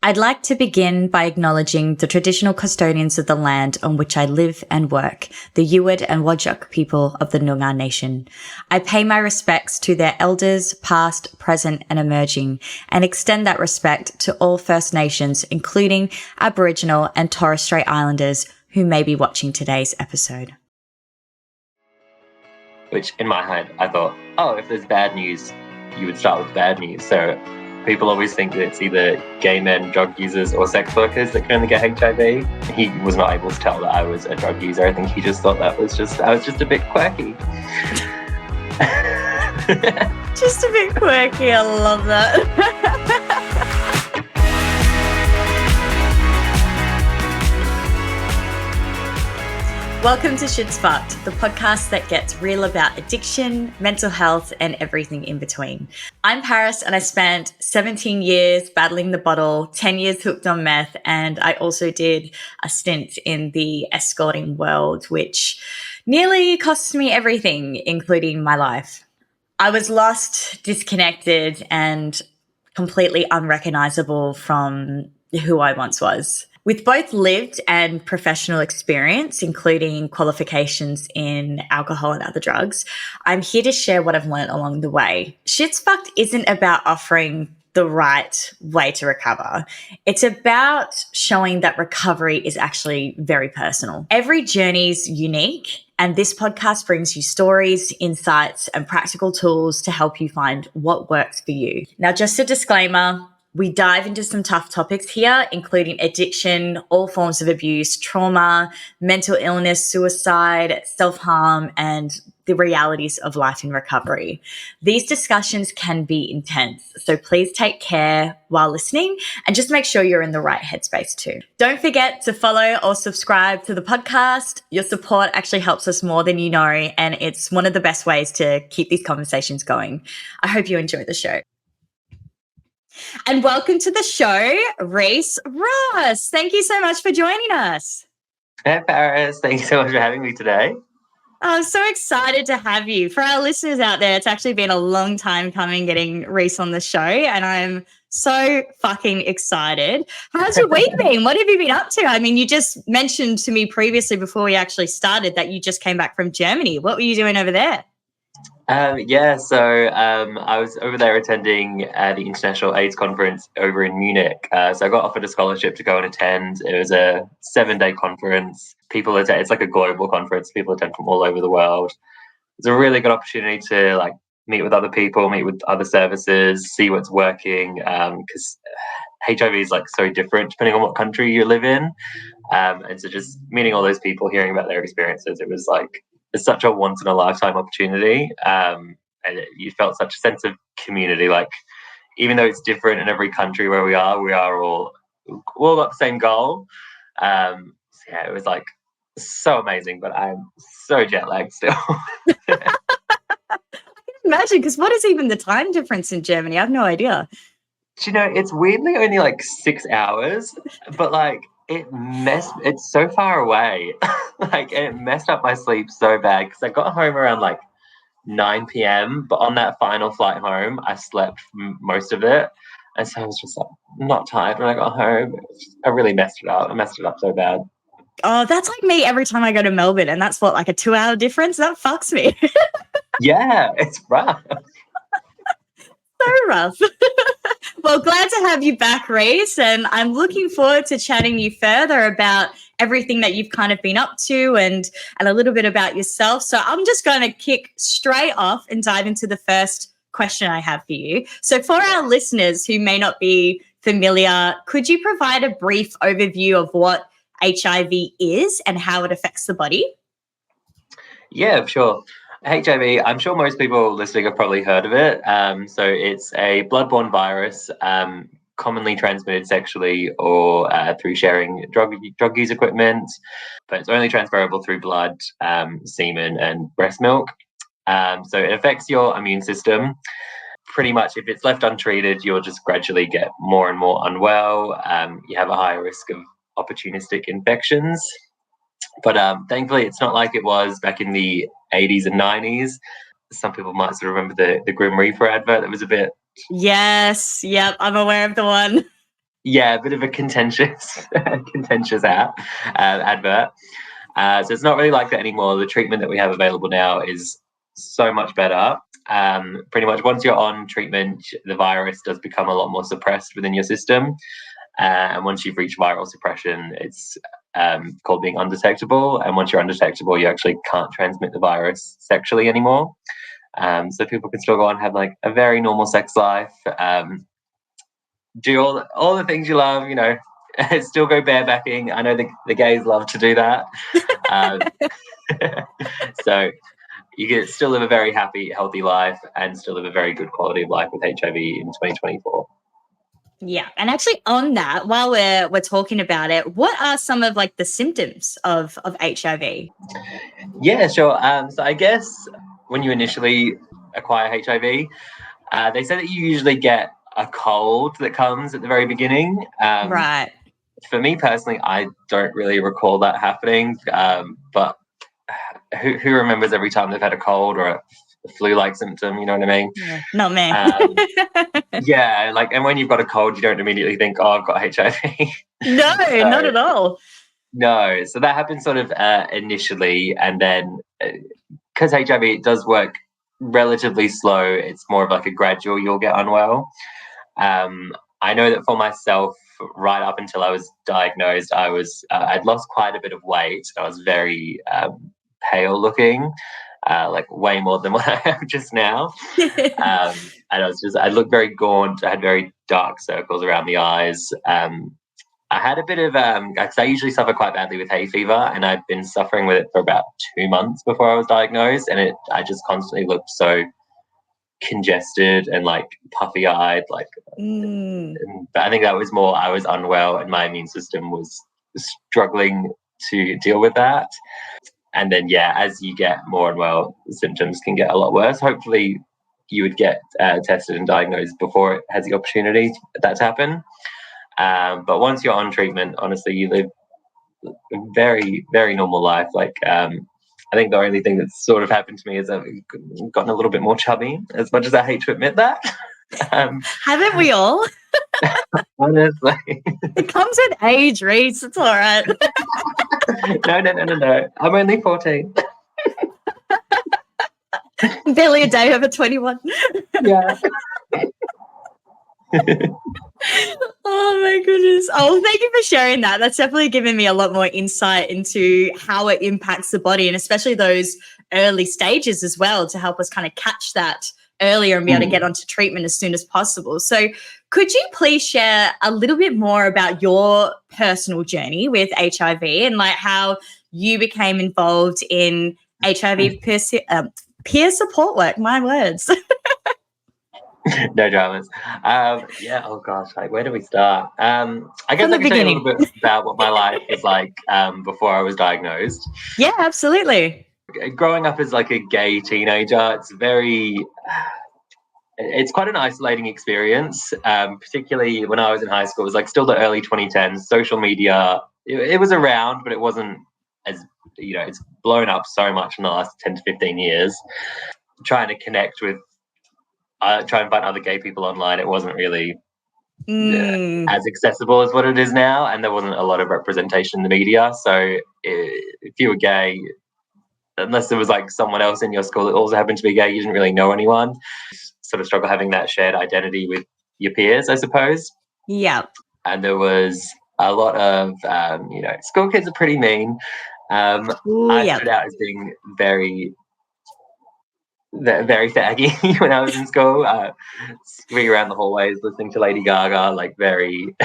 I'd like to begin by acknowledging the traditional custodians of the land on which I live and work, the Yuwad and Whadjuk people of the Noongar Nation. I pay my respects to their elders, past, present and emerging, and extend that respect to all First Nations, including Aboriginal and Torres Strait Islanders who may be watching today's episode. Which in my head, I thought, oh, if there's bad news, you would start with bad news. So people always think that it's either gay men, drug users, or sex workers that can only get HIV. He was not able to tell that I was a drug user. I think he just thought I was just a bit quirky. Just a bit quirky, I love that. Welcome to shtsfcked, the podcast that gets real about addiction, mental health, and everything in between. I'm Paris, and I spent 17 years battling the bottle, 10 years hooked on meth, and I also did a stint in the escorting world, which nearly cost me everything, including my life. I was lost, disconnected, and completely unrecognizable from who I once was. With both lived and professional experience, including qualifications in alcohol and other drugs, I'm here to share what I've learned along the way. Shtsfcked isn't about offering the right way to recover. It's about showing that recovery is actually very personal. Every journey is unique, and this podcast brings you stories, insights, and practical tools to help you find what works for you. Now, just a disclaimer, we dive into some tough topics here, including addiction, all forms of abuse, trauma, mental illness, suicide, self-harm, and the realities of life in recovery. These discussions can be intense, so please take care while listening and just make sure you're in the right headspace too. Don't forget to follow or subscribe to the podcast. Your support actually helps us more than you know, and it's one of the best ways to keep these conversations going. I hope you enjoy the show. And welcome to the show, Rhys Ross. Thank you so much for joining us. Hey, Paris. Thank you so much for having me today. I'm so excited to have you. For our listeners out there, it's actually been a long time coming getting Rhys on the show, and I'm so fucking excited. How's your week been? What have you been up to? I mean, you just mentioned to me previously before we actually started that you just came back from Germany. What were you doing over there? I was over there attending the International AIDS Conference over in Munich. So I got offered a scholarship to go and attend. It was a 7-day conference. People attend. It's like a global conference. People attend from all over the world. It's a really good opportunity to meet with other people, meet with other services, see what's working. Because HIV is so different depending on what country you live in. And so just meeting all those people, hearing about their experiences, it was it's such a once in a lifetime opportunity. And you felt such a sense of community. Even though it's different in every country where we are all got the same goal. It was so amazing, but I'm so jet lagged still. I can imagine, because what is even the time difference in Germany? I have no idea. It's weirdly only 6 hours, but it's so far away. It messed up my sleep so bad because I got home around 9 p.m. But on that final flight home, I slept most of it. And so I was just not tired when I got home. I really messed it up. I messed it up so bad. Oh, that's like me every time I go to Melbourne, and that's what, a 2-hour difference? That fucks me. Yeah, it's rough. So rough. Well, glad to have you back, Rhys, and I'm looking forward to chatting you further about everything that you've kind of been up to and a little bit about yourself. So I'm just going to kick straight off and dive into the first question I have for you. So for our listeners who may not be familiar, could you provide a brief overview of what HIV is and how it affects the body? Yeah, sure. HIV, I'm sure most people listening have probably heard of it. So it's a bloodborne virus, commonly transmitted sexually or through sharing drug use equipment, but it's only transferable through blood, semen, and breast milk. So it affects your immune system. Pretty much, if it's left untreated, you'll just gradually get more and more unwell. You have a higher risk of opportunistic infections. But thankfully, it's not like it was back in the 80s and 90s. Some people might sort of remember the Grim Reaper advert that was a bit... Yes, yep, I'm aware of the one. Yeah, a bit of a contentious advert. So it's not really like that anymore. The treatment that we have available now is so much better. Pretty much once you're on treatment, the virus does become a lot more suppressed within your system. And once you've reached viral suppression, it's called being undetectable. And once you're undetectable, you actually can't transmit the virus sexually anymore. So people can still go on and have like a very normal sex life, do all the things you love, still go barebacking. I know the gays love to do that. So you can still live a very happy, healthy life and still live a very good quality of life with HIV in 2024. Yeah. And actually on that, while we're talking about it, what are some of like the symptoms of HIV? Yeah, sure. So I guess when you initially acquire HIV, they say that you usually get a cold that comes at the very beginning. Right. For me personally, I don't really recall that happening. But who remembers every time they've had a cold or a flu-like symptom? You know what I mean? Yeah. Not me. Yeah, and when you've got a cold, you don't immediately think, "Oh, I've got HIV." No, So, not at all. no, so that happens sort of initially, and then because HIV it does work relatively slow, it's more of like a gradual. You'll get unwell. I know that for myself, right up until I was diagnosed, I'd lost quite a bit of weight. I was very pale looking, like way more than what I am just now. And I looked very gaunt. I had very dark circles around the eyes. I had a bit of, because I usually suffer quite badly with hay fever, and I'd been suffering with it for about 2 months before I was diagnosed, and I just constantly looked so congested and like puffy eyed, I think that was more I was unwell and my immune system was struggling to deal with that. And then, yeah, as you get more unwell, the symptoms can get a lot worse. Hopefully, you would get tested and diagnosed before it has the opportunity that to happen. But once you're on treatment, honestly, you live a very, very normal life. I think the only thing that's sort of happened to me is I've gotten a little bit more chubby, as much as I hate to admit that. Haven't we all? Honestly. It comes with age, Rhys. It's all right. No. I'm only 14. Barely a day over 21. Yeah. Oh my goodness. Oh, thank you for sharing that. That's definitely given me a lot more insight into how it impacts the body, and especially those early stages as well, to help us kind of catch that earlier and be able to get onto treatment as soon as possible. So could you please share a little bit more about your personal journey with HIV and like how you became involved in HIV peer support work? My words. No dramas. Yeah. Oh gosh. Where do we start? I guess From I the can tell you a little beginning. bit about what my life was like before I was diagnosed. Yeah, absolutely. Growing up as like a gay teenager, it's quite an isolating experience. Particularly when I was in high school, it was like still the early 2010s. Social media, it was around, but it wasn't as it's blown up so much in the last 10 to 15 years. Trying to connect with try and find other gay people online, it wasn't really as accessible as what it is now, and there wasn't a lot of representation in the media. So if you were gay, unless there was like someone else in your school that also happened to be gay, you didn't really know anyone. Sort of struggle having that shared identity with your peers, I suppose. Yeah. And there was a lot of school kids are pretty mean. I started out as being very faggy when I was in school, screaming around the hallways, listening to Lady Gaga, like very,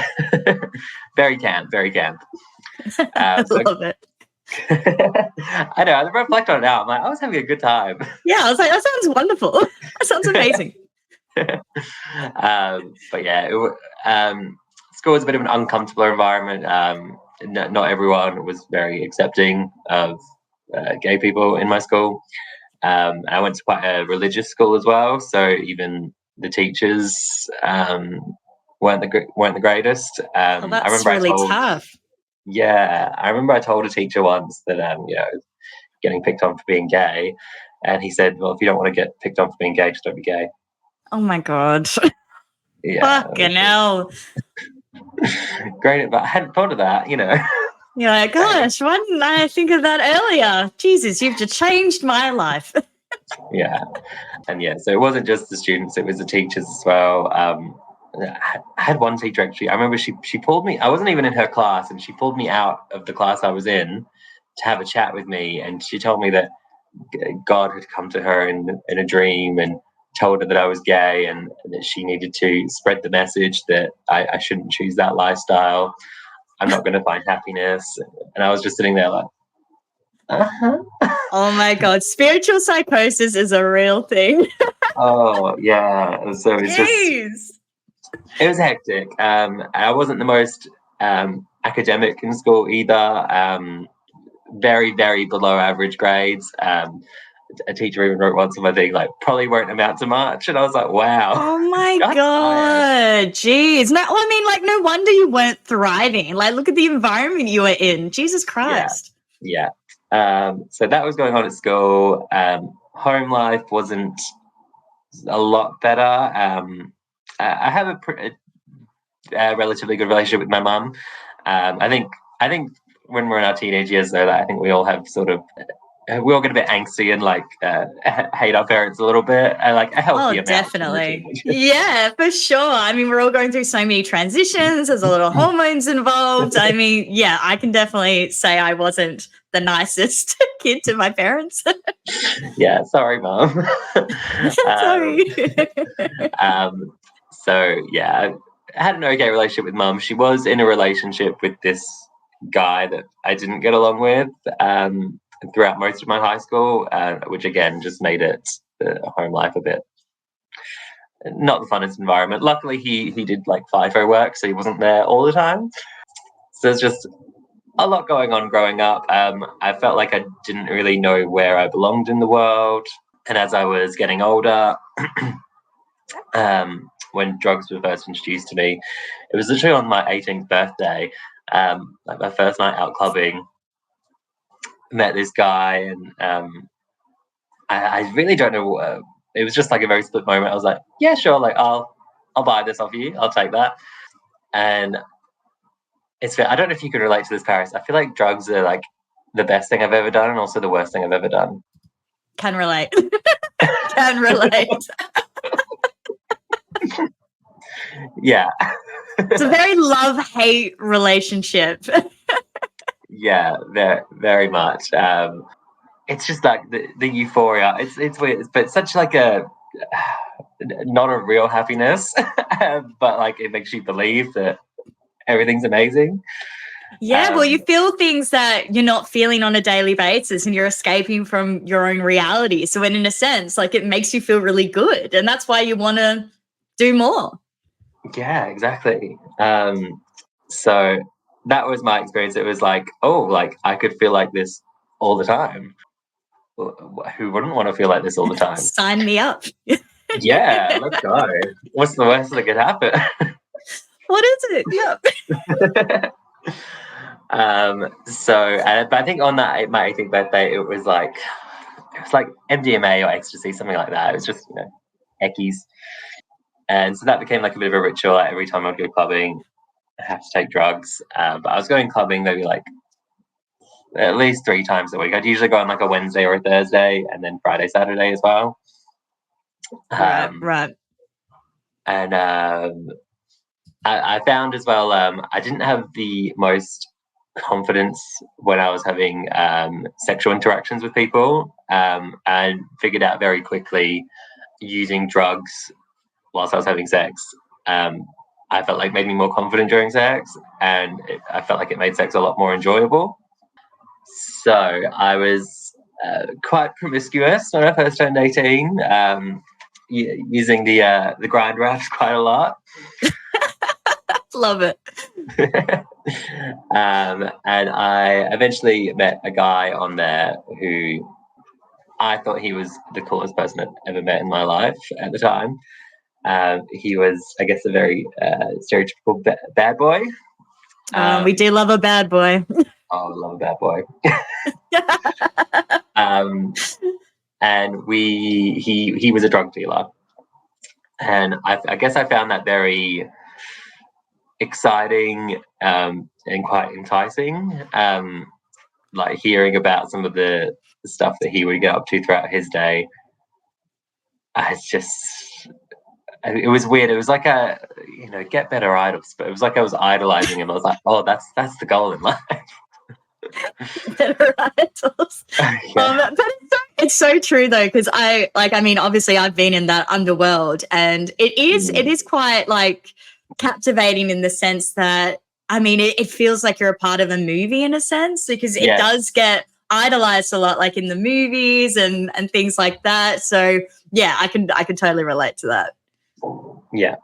very camp, very camp. I love it. I know. I reflect on it now. I'm like, I was having a good time. Yeah, I was like, that sounds wonderful. That sounds amazing. But yeah, school was a bit of an uncomfortable environment. Not everyone was very accepting of gay people in my school. I went to quite a religious school as well, so even the teachers weren't the greatest. That's really tough. Yeah, I remember I told a teacher once that getting picked on for being gay, and he said, "Well, if you don't want to get picked on for being gay, just don't be gay." Oh my god. Yeah. Fucking hell. Great, but I hadn't thought of that, You're like, gosh, why didn't I think of that earlier? Jesus, you've just changed my life. Yeah. And yeah, so it wasn't just the students, it was the teachers as well. I had one teacher actually, I remember she pulled me, I wasn't even in her class, and she pulled me out of the class I was in to have a chat with me. And she told me that God had come to her in a dream and told her that I was gay, and that she needed to spread the message that I shouldn't choose that lifestyle. I'm not going to find happiness. And I was just sitting there like, uh-huh. Oh my God, spiritual psychosis is a real thing. Oh, yeah. So it's just, Jeez. it was hectic. I wasn't the most academic in school either. Very, very below average grades. A teacher even wrote once on my thing, like, probably won't amount to much. And I was like, wow. Oh my Shots fired. God. Jeez. No, I mean, like, no wonder you weren't thriving. Like, look at the environment you were in. Jesus Yeah. Christ. Yeah. So that was going on at school. Home life wasn't a lot better. I have a relatively good relationship with my mum. I think when we're in our teenage years, though, I think we all have sort of we all get a bit angsty and like hate our parents a little bit, like a Oh, healthy amount when we're definitely. teenagers. Yeah, for sure. I mean, we're all going through so many transitions. There's a lot of hormones involved. I mean, yeah, I can definitely say I wasn't the nicest kid to my parents. Yeah, sorry, mum. Sorry. Um, so yeah, I had an okay relationship with mum. She was in a relationship with this guy that I didn't get along with throughout most of my high school, which again just made it home life a bit not the funnest environment. Luckily, he did like FIFO work, so he wasn't there all the time. So there's just a lot going on growing up. I felt like I didn't really know where I belonged in the world, and as I was getting older. When drugs were first introduced to me, it was literally on my 18th birthday, like my first night out clubbing. Met this guy, and I really don't know. It was just like a very split moment. I was like, yeah, sure, like I'll buy this off you. I'll take that. And I don't know if you could relate to this, Paris. I feel like drugs are like the best thing I've ever done, and also the worst thing I've ever done. Can relate. Can relate. Yeah. It's a very love-hate relationship. Yeah, very, very much. It's just like the euphoria. It's weird, but it's such like a not a real happiness, but like it makes you believe that everything's amazing. Yeah, well, you feel things that you're not feeling on a daily basis, and you're escaping from your own reality. So, in a sense, like it makes you feel really good, and that's why you want to do more. Yeah, exactly. So that was my experience. It was like, oh, like I could feel like this all the time. Who wouldn't want to feel like this all the time? Sign me up. Yeah, let's go. What's the worst that could happen? What is it? Yeah. But I think on that my 18th birthday, it was like MDMA or ecstasy, something like that. It was just eckies, and so that became like a bit of a ritual. Like every time I'd go clubbing, I have to take drugs. But I was going clubbing maybe like at least 3 times a week. I'd usually go on like a Wednesday or a Thursday, and then Friday, Saturday as well. Right. And I found as well, I didn't have the most confidence when I was having sexual interactions with people, and figured out very quickly using drugs whilst I was having sex. I felt like made me more confident during sex, and I felt like it made sex a lot more enjoyable. So I was quite promiscuous when I first turned 18, using the grind raps quite a lot. Love it. And I eventually met a guy on there who I thought he was the coolest person I've ever met in my life at the time. He was, I guess, a very stereotypical bad boy. We do love a bad boy. Oh, I love a bad boy. And he was a drug dealer, and I guess I found that very exciting and quite enticing. Like hearing about some of the stuff that he would get up to throughout his day. It was weird. It was like get better idols, but it was like I was idolizing him. I was like, oh, that's the goal in life. Better idols. Yeah. But it's so true though, because obviously I've been in that underworld, and it is quite like captivating in the sense that it feels like you're a part of a movie in a sense, because it does get idolized a lot, like in the movies and things like that. So yeah, I can totally relate to that. Yeah.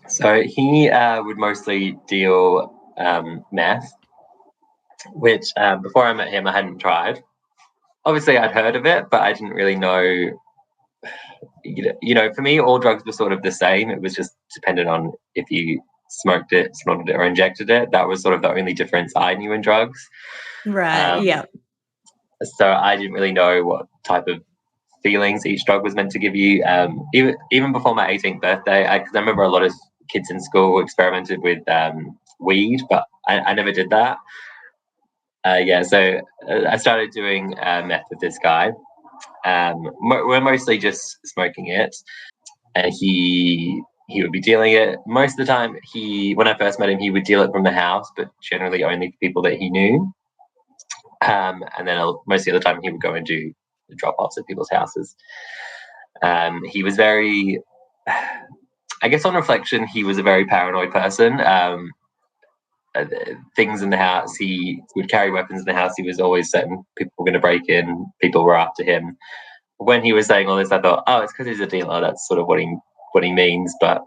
So he would mostly deal meth, which before I met him, I hadn't tried. Obviously, I'd heard of it, but I didn't really know. For me, all drugs were sort of the same. It was just dependent on if you smoked it, snorted it, or injected it. That was sort of the only difference I knew in drugs. Right. Yeah. So I didn't really know what type of feelings each drug was meant to give you. Even before my 18th birthday, I remember a lot of kids in school experimented with weed, but I never did that. So I started doing meth with this guy. We're mostly just smoking it, and he would be dealing it. Most of the time, when I first met him, he would deal it from the house, but generally only for people that he knew. And then most of the time, he would go and do the drop-offs at people's houses. He was very, I guess on reflection, he was a very paranoid person. Things in the house, he would carry weapons in the house. He was always certain people were going to break in, people were after him. When he was saying all this, I thought, oh, it's because he's a dealer. That's sort of what he means. But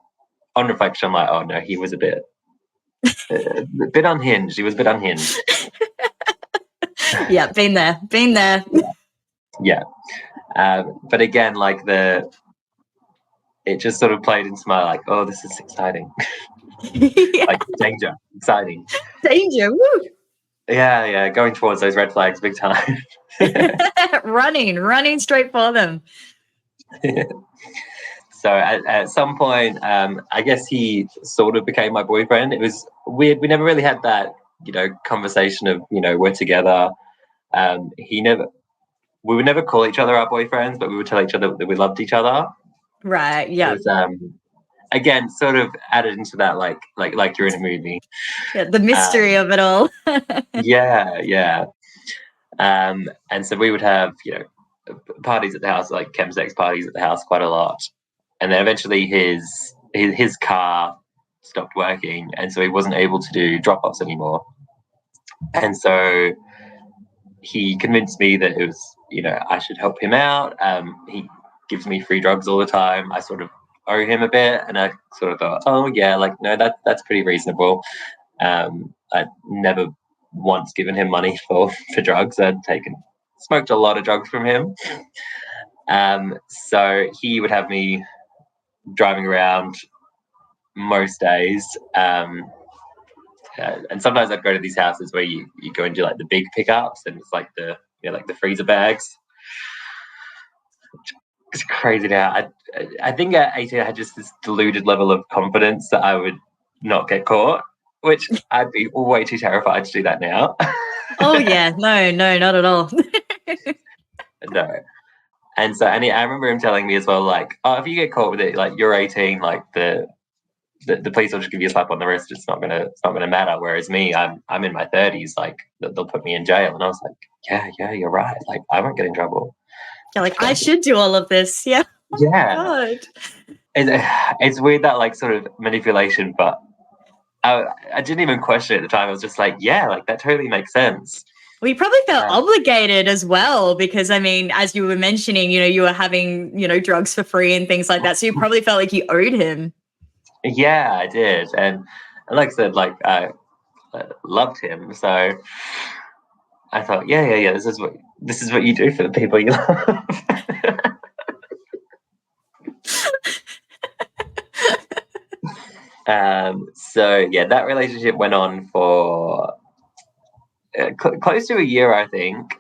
on reflection, I'm like, oh no, he was a bit unhinged. He was a bit unhinged. Yeah, been there. Yeah. But again, like it just sort of played into my like, oh, this is exciting. Yeah. Like danger, exciting. Danger, woo. Yeah, going towards those red flags big time. running straight for them. So at some point, I guess he sort of became my boyfriend. It was weird. We never really had that, conversation of, we're together. We would never call each other our boyfriends, but we would tell each other that we loved each other. Right. Yeah. It was, again, sort of added into that, like you're in a movie. Yeah, the mystery of it all. Yeah. And so we would have, parties at the house, like chemsex parties at the house quite a lot. And then eventually his car stopped working, and so he wasn't able to do drop-offs anymore. And so he convinced me that it was, I should help him out. He gives me free drugs all the time. I sort of owe him a bit, and I sort of thought, oh yeah, like no, that's pretty reasonable. I'd never once given him money for drugs. I'd smoked a lot of drugs from him. So he would have me driving around most days. And sometimes I'd go to these houses where you go and do like the big pickups, and it's like the freezer bags. It's crazy now. I think at 18 I had just this deluded level of confidence that I would not get caught, which I'd be way too terrified to do that now. Oh yeah, no, not at all. No. And so, I remember him telling me as well, like, oh, if you get caught with it, like you're 18, like the police will just give you a slap on the wrist. It's not gonna matter. Whereas me, I'm in my 30s, like they'll put me in jail. And I was like, yeah, you're right. Like I won't get in trouble. You're like, I should do all of this. Yeah. Yeah. God. It's weird, that like sort of manipulation, but I didn't even question it at the time. I was just like, yeah, like that totally makes sense. Well, you probably felt obligated as well, because as you were mentioning, you were having, drugs for free and things like that. So you probably felt like you owed him. Yeah, I did. And like I said, like I loved him. So I thought, yeah, this is what you do for the people you love. So yeah, that relationship went on for close to a year, I think.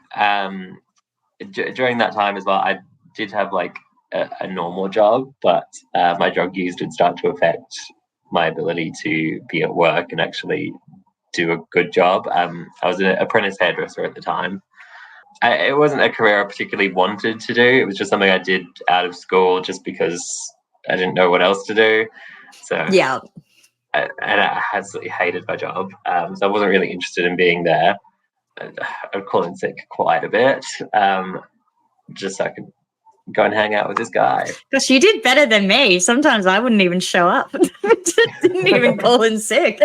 During that time as well, I did have like a normal job, but my drug use did start to affect my ability to be at work and actually do a good job. I was an apprentice hairdresser at the time. It wasn't a career I particularly wanted to do. It was just something I did out of school just because I didn't know what else to do. So yeah. and I absolutely hated my job. So I wasn't really interested in being there. I'd call in sick quite a bit, just so I could go and hang out with this guy. Gosh, you did better than me. Sometimes I wouldn't even show up. Didn't even call in sick.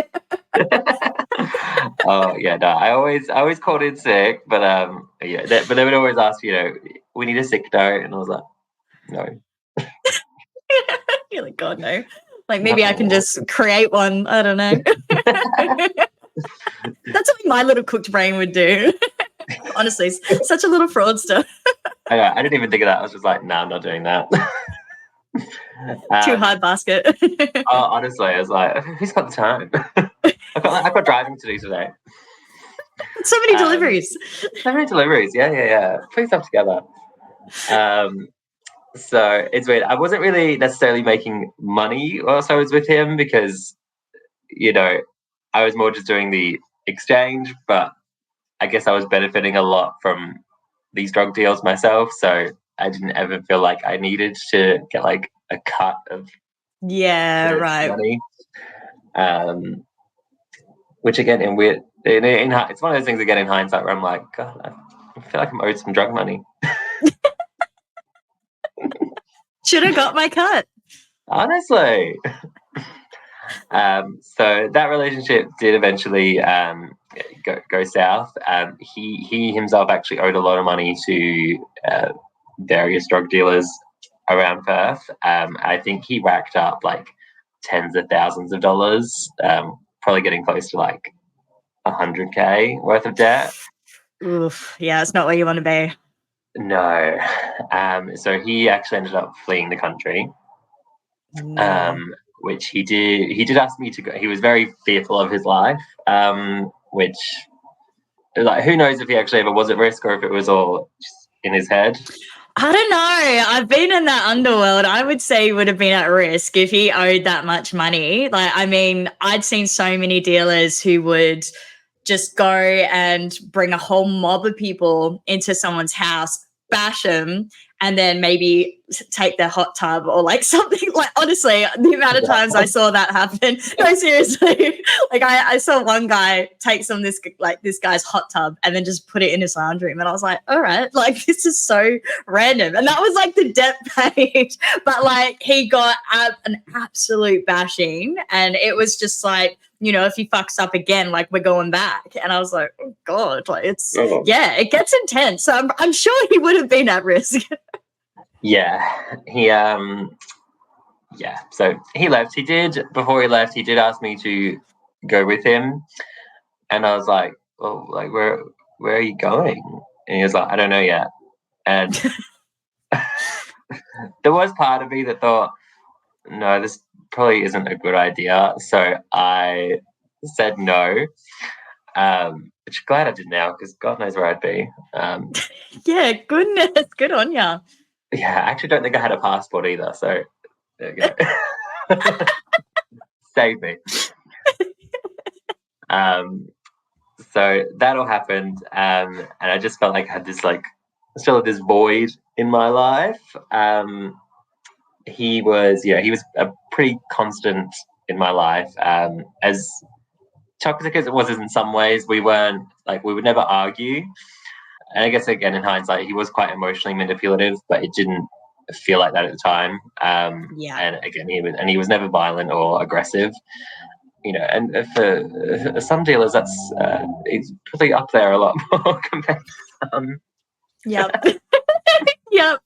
Oh yeah, no, I always called in sick, but but they would always ask, we need a sick note, and I was like, no. You're like, God, no. Like maybe I can just create one. I don't know. That's what my little cooked brain would do. Honestly, such a little fraudster. I didn't even think of that. I was just like, no, I'm not doing that. Too hard basket. Honestly, I was like, who's got the time? I've got driving to do today. So many deliveries. So many deliveries. Yeah. Put yourself together. So it's weird. I wasn't really necessarily making money whilst I was with him because, I was more just doing the exchange, but I guess I was benefiting a lot from these drug deals myself. So I didn't ever feel like I needed to get like a cut of right. money. Which again, it's one of those things again in hindsight where I'm like, God, I feel like I'm owed some drug money. Should have got my cut. Honestly. So that relationship did eventually go south. He himself actually owed a lot of money to various drug dealers around Perth. I think he racked up like tens of thousands of dollars, probably getting close to like 100K worth of debt. Oof, yeah, it's not where you want to be. No. So he actually ended up fleeing the country. No. Which he did. He did ask me to go. He was very fearful of his life, which, like, who knows if he actually ever was at risk or if it was all just in his head. I don't know. I've been in that underworld. I would say he would have been at risk if he owed that much money. Like, I mean, I'd seen so many dealers who would just go and bring a whole mob of people into someone's house, bash them, and then maybe take their hot tub or like something. Like, honestly, the amount of times I saw that happen. No, seriously. Like I saw one guy take this guy's hot tub and then just put it in his lounge room. And I was like, all right, like this is so random. And that was like the debt page. But like he got an absolute bashing. And it was just like, if he fucks up again, like we're going back. And I was like, oh God, like it gets intense. So I'm sure he would have been at risk. Yeah, so he left. Before he left, he did ask me to go with him. And I was like, well, like, where are you going? And he was like, I don't know yet. And there was part of me that thought, no, this probably isn't a good idea. So I said no, which I'm glad I did now because God knows where I'd be. Yeah, goodness, good on ya. Yeah, I actually don't think I had a passport either. So there you go. Save me. So that all happened, and I just felt like I had this still this void in my life. He was a pretty constant in my life. As toxic as it was in some ways, we would never argue. And I guess again in hindsight, he was quite emotionally manipulative, but it didn't feel like that at the time. And again, he was never violent or aggressive. And for some dealers, that's it's probably up there a lot more compared to some. Yep. Yep.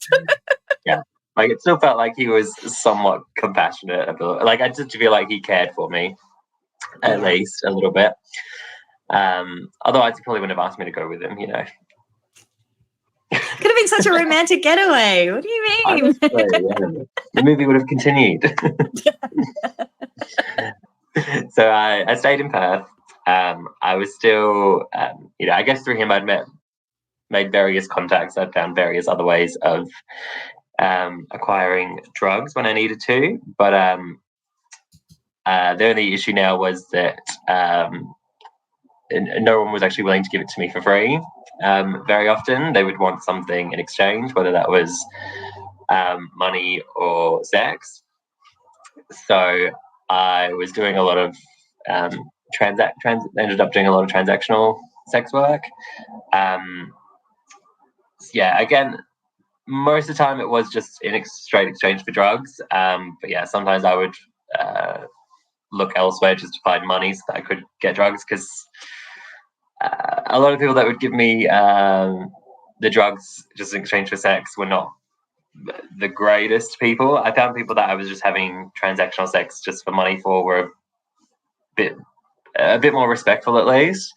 Yeah. Like it still felt like he was somewhat compassionate. Like I did feel like he cared for me, at least a little bit. Otherwise, he probably wouldn't have asked me to go with him. Could have been such a romantic getaway. What do you mean? Honestly, yeah. The movie would have continued. So I stayed in Perth. I was still, I guess through him I'd made various contacts. I'd found various other ways of acquiring drugs when I needed to. But The only issue now was that no one was actually willing to give it to me for free. Very often they would want something in exchange, whether that was money or sex. So I was doing a lot of ended up doing a lot of transactional sex work. Again, most of the time it was just in straight exchange for drugs. But yeah, sometimes I would look elsewhere just to find money so that I could get drugs, because a lot of people that would give me the drugs just in exchange for sex were not the greatest people. I found people that I was just having transactional sex just for money for were a bit more respectful, at least.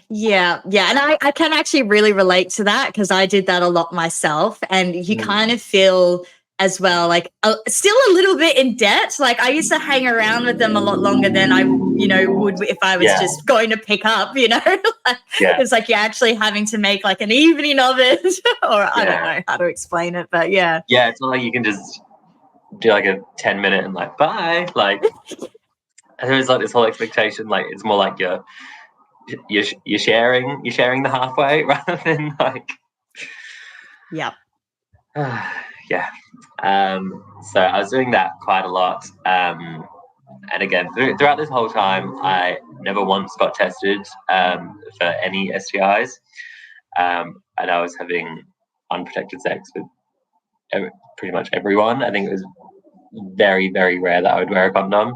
Yeah. And I can actually really relate to that, because I did that a lot myself, and you kind of feel as well, like still a little bit in debt. Like I used to hang around with them a lot longer than I, would if I was just going to pick up, It's like you're actually having to make like an evening of it, or I don't know how to explain it, but yeah. Yeah, it's not like you can just do like a 10-minute and like, bye. Like there's like this whole expectation, like it's more like you're sharing the halfway rather than like. Yeah. Yeah. So I was doing that quite a lot. And again, throughout this whole time, I never once got tested for any STIs. And I was having unprotected sex with pretty much everyone. I think it was very, very rare that I would wear a condom.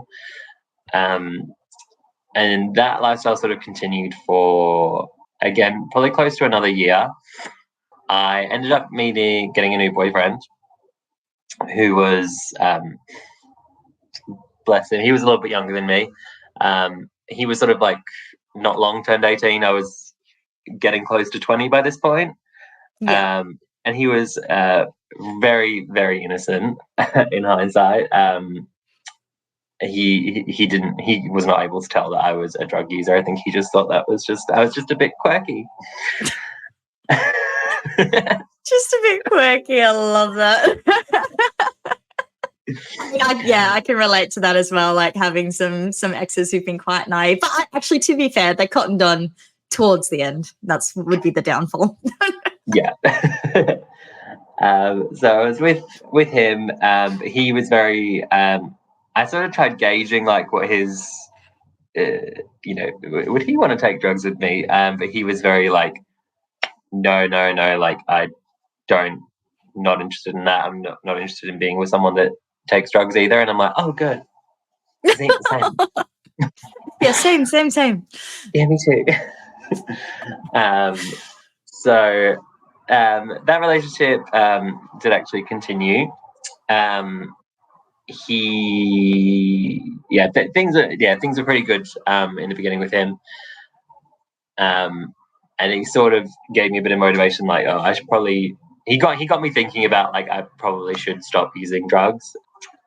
And that lifestyle sort of continued for, again, probably close to another year. I ended up getting a new boyfriend who was, bless him, he was a little bit younger than me. He was sort of like not long turned 18. I was getting close to 20 by this point. Yeah. And he was very, very innocent in hindsight. He was not able to tell that I was a drug user. I think he just thought I was just a bit quirky. Just a bit quirky. I love that. I can relate to that as well, like having some exes who've been quite naive. But actually, to be fair, they cottoned on towards the end. Would be the downfall. Yeah. So I was with him. He was very. I sort of tried gauging like what his, would he want to take drugs with me? But he was very like, no, like I don't, not interested in that. I'm not interested in being with someone that takes drugs either. And I'm like, oh, good. Same. Yeah, same. Yeah, me too. So that relationship did actually continue. Things are pretty good in the beginning with him. And he sort of gave me a bit of motivation, like, oh, I should probably. He got me thinking about like I probably should stop using drugs,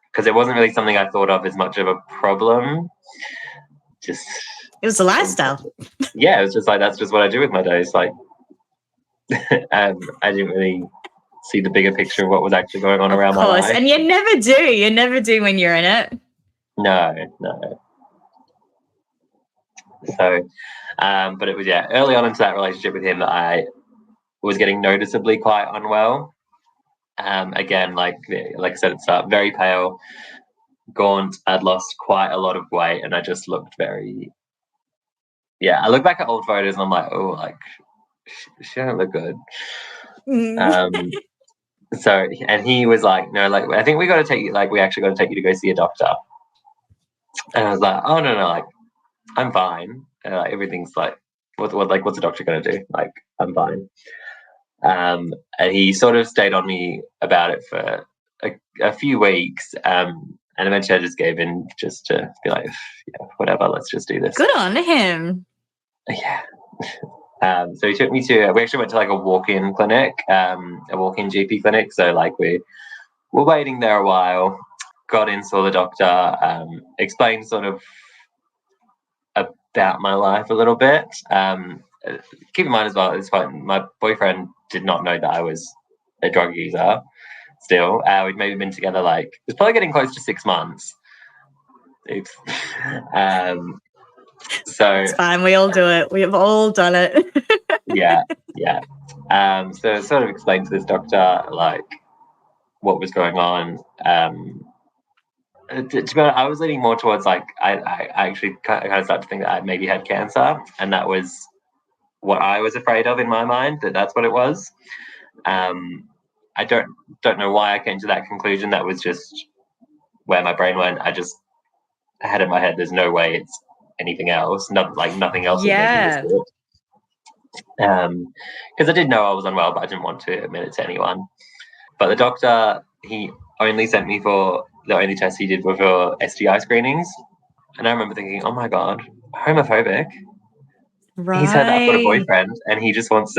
because it wasn't really something I thought of as much of a problem. Just it was a lifestyle. Yeah, it was just like that's just what I do with my days. Like, I didn't really see the bigger picture of what was actually going on around my life. And you never do. You never do when you're in it. No. So, but it was early on into that relationship with him that I was getting noticeably quite unwell. Again, like I said, it's very pale, gaunt. I'd lost quite a lot of weight, and I just looked very. Yeah, I look back at old photos and I'm like, oh, like she don't look good. So, and he was like, no, like I think we actually got to take you to go see a doctor. And I was like, oh no, like I'm fine. Everything's like, what's the doctor gonna do? Like I'm fine. And he sort of stayed on me about it for a few weeks. And eventually I just gave in, just to be like, yeah, whatever, let's just do this. Good on him. Yeah. So he took me we actually went to like a walk-in clinic, a walk-in GP clinic. So like we were waiting there a while, got in, saw the doctor, explained sort of about my life a little bit. Keep in mind as well, at this point, my boyfriend did not know that I was a drug user still. We'd maybe been together it was probably getting close to 6 months. Oops. So It's fine. We all do it. We have all done it. yeah. So I sort of explained to this doctor like what was going on. To be honest, I was leaning more towards like I actually kind of started to think that I maybe had cancer, and that was what I was afraid of in my mind. That's what it was. I don't know why I came to that conclusion. That was just where my brain went. I just had in my head, there's no way it's anything else. Nothing else would make me this Yeah. good. Because I did know I was unwell, but I didn't want to admit it to anyone. But the doctor, he only sent me for the only tests he did were for STI screenings, and I remember thinking, oh my god, homophobic. He said that I've got a Right. boyfriend, and he just wants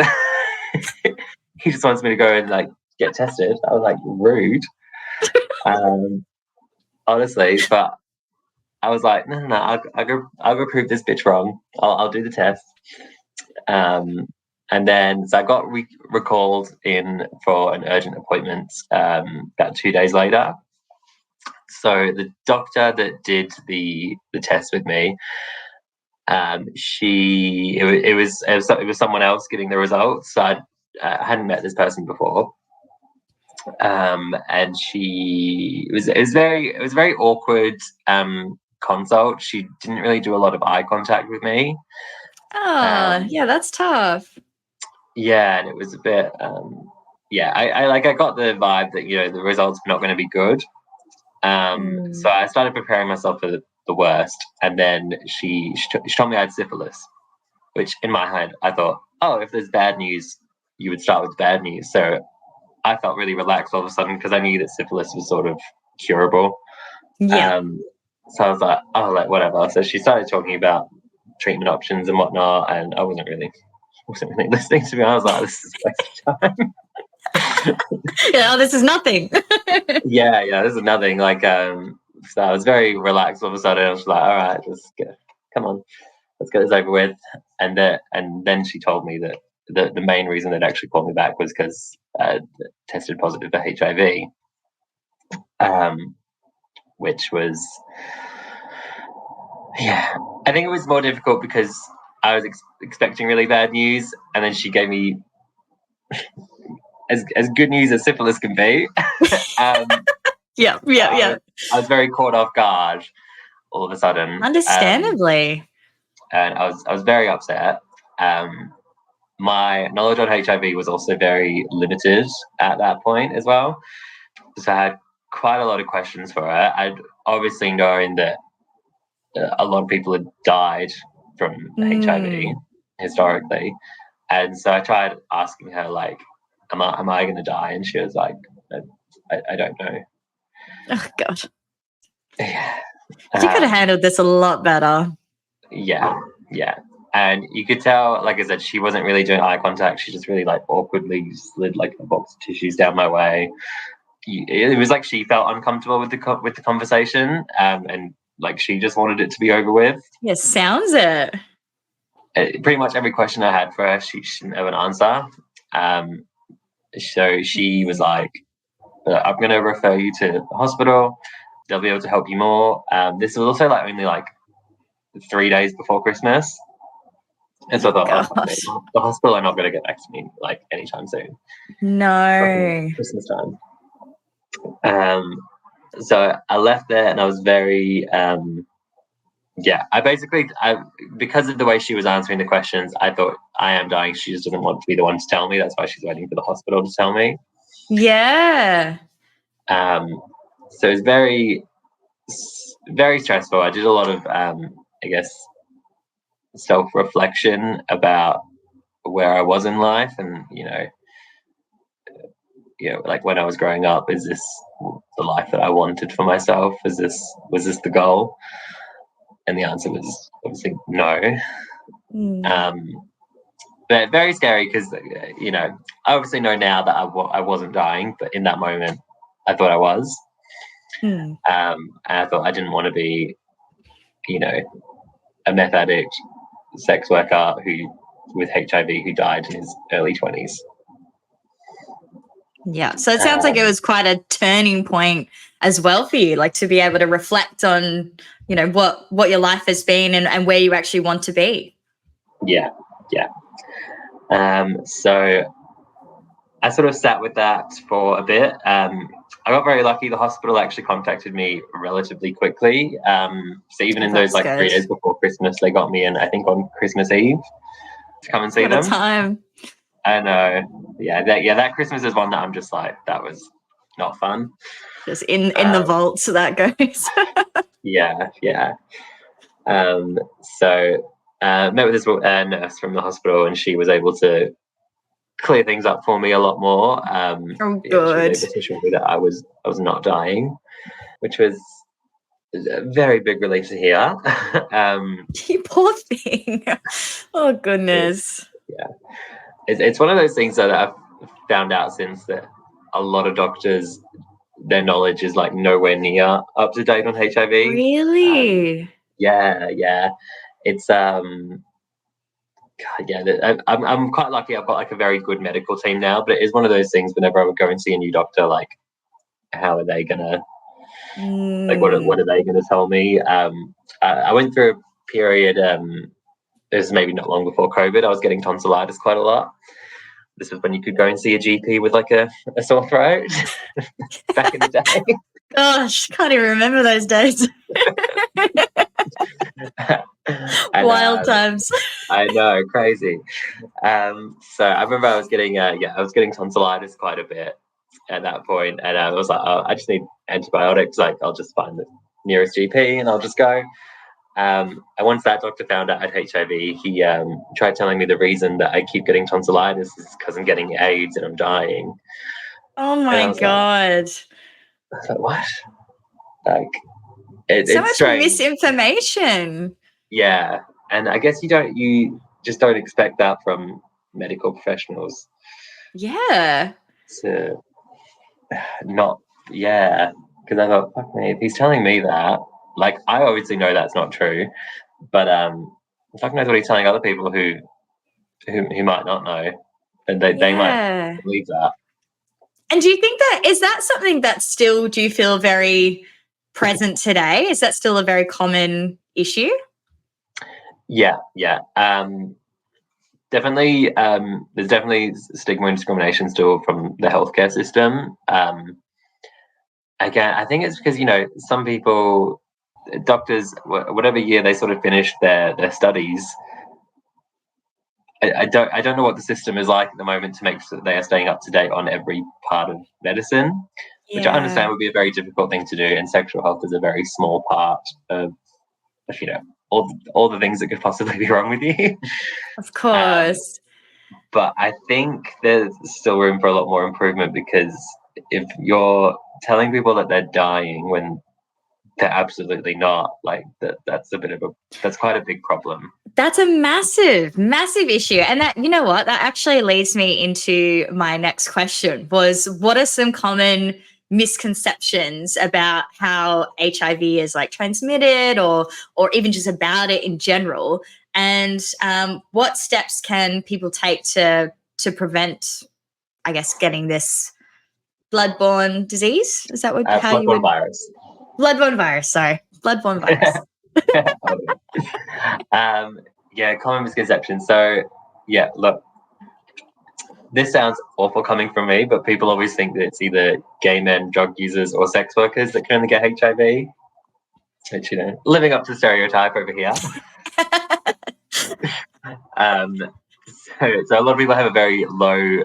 he just wants me to go and like get tested. I was like, rude. Honestly, but I was like, no, I'll go prove this bitch wrong. I'll do the test. And then so I got recalled in for an urgent appointment about 2 days later. So the doctor that did the test with me, it was someone else getting the results. So I hadn't met this person before. And it was very awkward consult. She didn't really do a lot of eye contact with me. Oh, yeah, that's tough. Yeah, and it was a bit I got the vibe that the results were not going to be good. So I started preparing myself for the worst, and then she told me I had syphilis, which in my head I thought, oh, if there's bad news, you would start with bad news. So I felt really relaxed all of a sudden because I knew that syphilis was sort of curable. Yeah. So I was like, oh, like whatever. So she started talking about treatment options and whatnot, and I wasn't really listening to me. I was like, this is a waste of time. Yeah, this is nothing. yeah, this is nothing. Like, so I was very relaxed all of a sudden. I was like, all right, come on, let's get this over with. And then she told me that the main reason that actually called me back was because tested positive for HIV, which was, yeah, I think it was more difficult because I was expecting really bad news, and then she gave me as good news as syphilis can be. Yeah. I was very caught off guard all of a sudden. Understandably. And I was very upset. My knowledge on HIV was also very limited at that point as well. So I had quite a lot of questions for her. I'd obviously known that a lot of people had died from HIV historically. And so I tried asking her, like, am I going to die? And she was like, I don't know. Oh, God. Yeah. You could have handled this a lot better. Yeah. And you could tell, like I said, she wasn't really doing eye contact. She just really like awkwardly slid like a box of tissues down my way. It was like she felt uncomfortable with the conversation, and like she just wanted it to be over with. Yeah, sounds it. Pretty much every question I had for her, she didn't have an answer. So she was like, I'm going to refer you to the hospital. They'll be able to help you more. This was also like only like 3 days before Christmas. And so I thought, oh, the hospital are not going to get back to me like anytime soon. No. Christmas time. So I left there, and I was very, because of the way she was answering the questions, I thought, I am dying. She just doesn't want to be the one to tell me. That's why she's waiting for the hospital to tell me. Yeah. So it was very, very stressful. I did a lot of, I guess, self-reflection about where I was in life, and like when I was growing up, is this the life that I wanted for myself? Was this the goal? And the answer was obviously no. But very scary because I obviously know now that I wasn't dying, but in that moment I thought I was. And I thought I didn't want to be a meth addict, sex worker with HIV who died in his early 20s. Yeah. So it sounds like it was quite a turning point as well for you, like to be able to reflect on, you know, what your life has been and where you actually want to be? Yeah, yeah. So I sort of sat with that for a bit. I got very lucky. The hospital actually contacted me relatively quickly. So even in those That's like 3 good. days before Christmas, they got me in, I think, on Christmas Eve to come and see What a them. time. I know. That Christmas is one that I'm just like, that was not fun. Just in the vault, so that goes. Yeah. So met with this nurse from the hospital, and she was able to clear things up for me a lot more. Oh, She was good. able to show me that I was not dying, which was a very big relief to hear. You poor thing. Oh, goodness. Yeah, it's one of those things that I've found out since that a lot of doctors, their knowledge is like nowhere near up to date on HIV. Really? Yeah. It's I'm quite lucky. I've got like a very good medical team now, but it is one of those things. Whenever I would go and see a new doctor, like, how are they gonna what are they gonna tell me? I went through a period. This is maybe not long before COVID. I was getting tonsillitis quite a lot. This is when you could go and see a GP with like a sore throat back in the day. Gosh, can't even remember those days. And, Wild times. I know, crazy. So I remember I was getting tonsillitis quite a bit at that point, and I was like, oh, I just need antibiotics. Like, I'll just find the nearest GP and I'll just go. And once that doctor found out I had HIV, he tried telling me the reason that I keep getting tonsillitis is because I'm getting AIDS and I'm dying. Oh And I my was God. like, what? Like, So it's much strange. misinformation. Yeah, and I guess you just don't expect that from medical professionals Yeah. to not, yeah, because I thought, fuck me, if he's telling me that, like, I obviously know that's not true, but fuck knows what he's telling other people who might not know, and they might Yeah. believe that. And do you think that is that something that still, do you feel, very present today? Is that still a very common issue? Yeah. Definitely, there's definitely stigma and discrimination still from the healthcare system. Again, I think it's because, some people, doctors, whatever year they sort of finished their studies, I don't know what the system is like at the moment to make sure that they are staying up to date on every part of medicine, which I Yeah. understand would be a very difficult thing to do. And sexual health is a very small part of all the things that could possibly be wrong with you. Of course. But I think there's still room for a lot more improvement, because if you're telling people that they're dying when they're absolutely not, like, that's quite a big problem. That's a massive, massive issue. And that, you know what, that actually leads me into my next question was, what are some common misconceptions about how HIV is like transmitted, or even just about it in general? And what steps can people take to prevent, I guess, getting this bloodborne disease? Is that how you Bloodborne would? virus. Bloodborne virus, sorry. Bloodborne virus. Common misconceptions. So, yeah, look, this sounds awful coming from me, but people always think that it's either gay men, drug users, or sex workers that can only get HIV. Which, living up to the stereotype over here. So a lot of people have a very low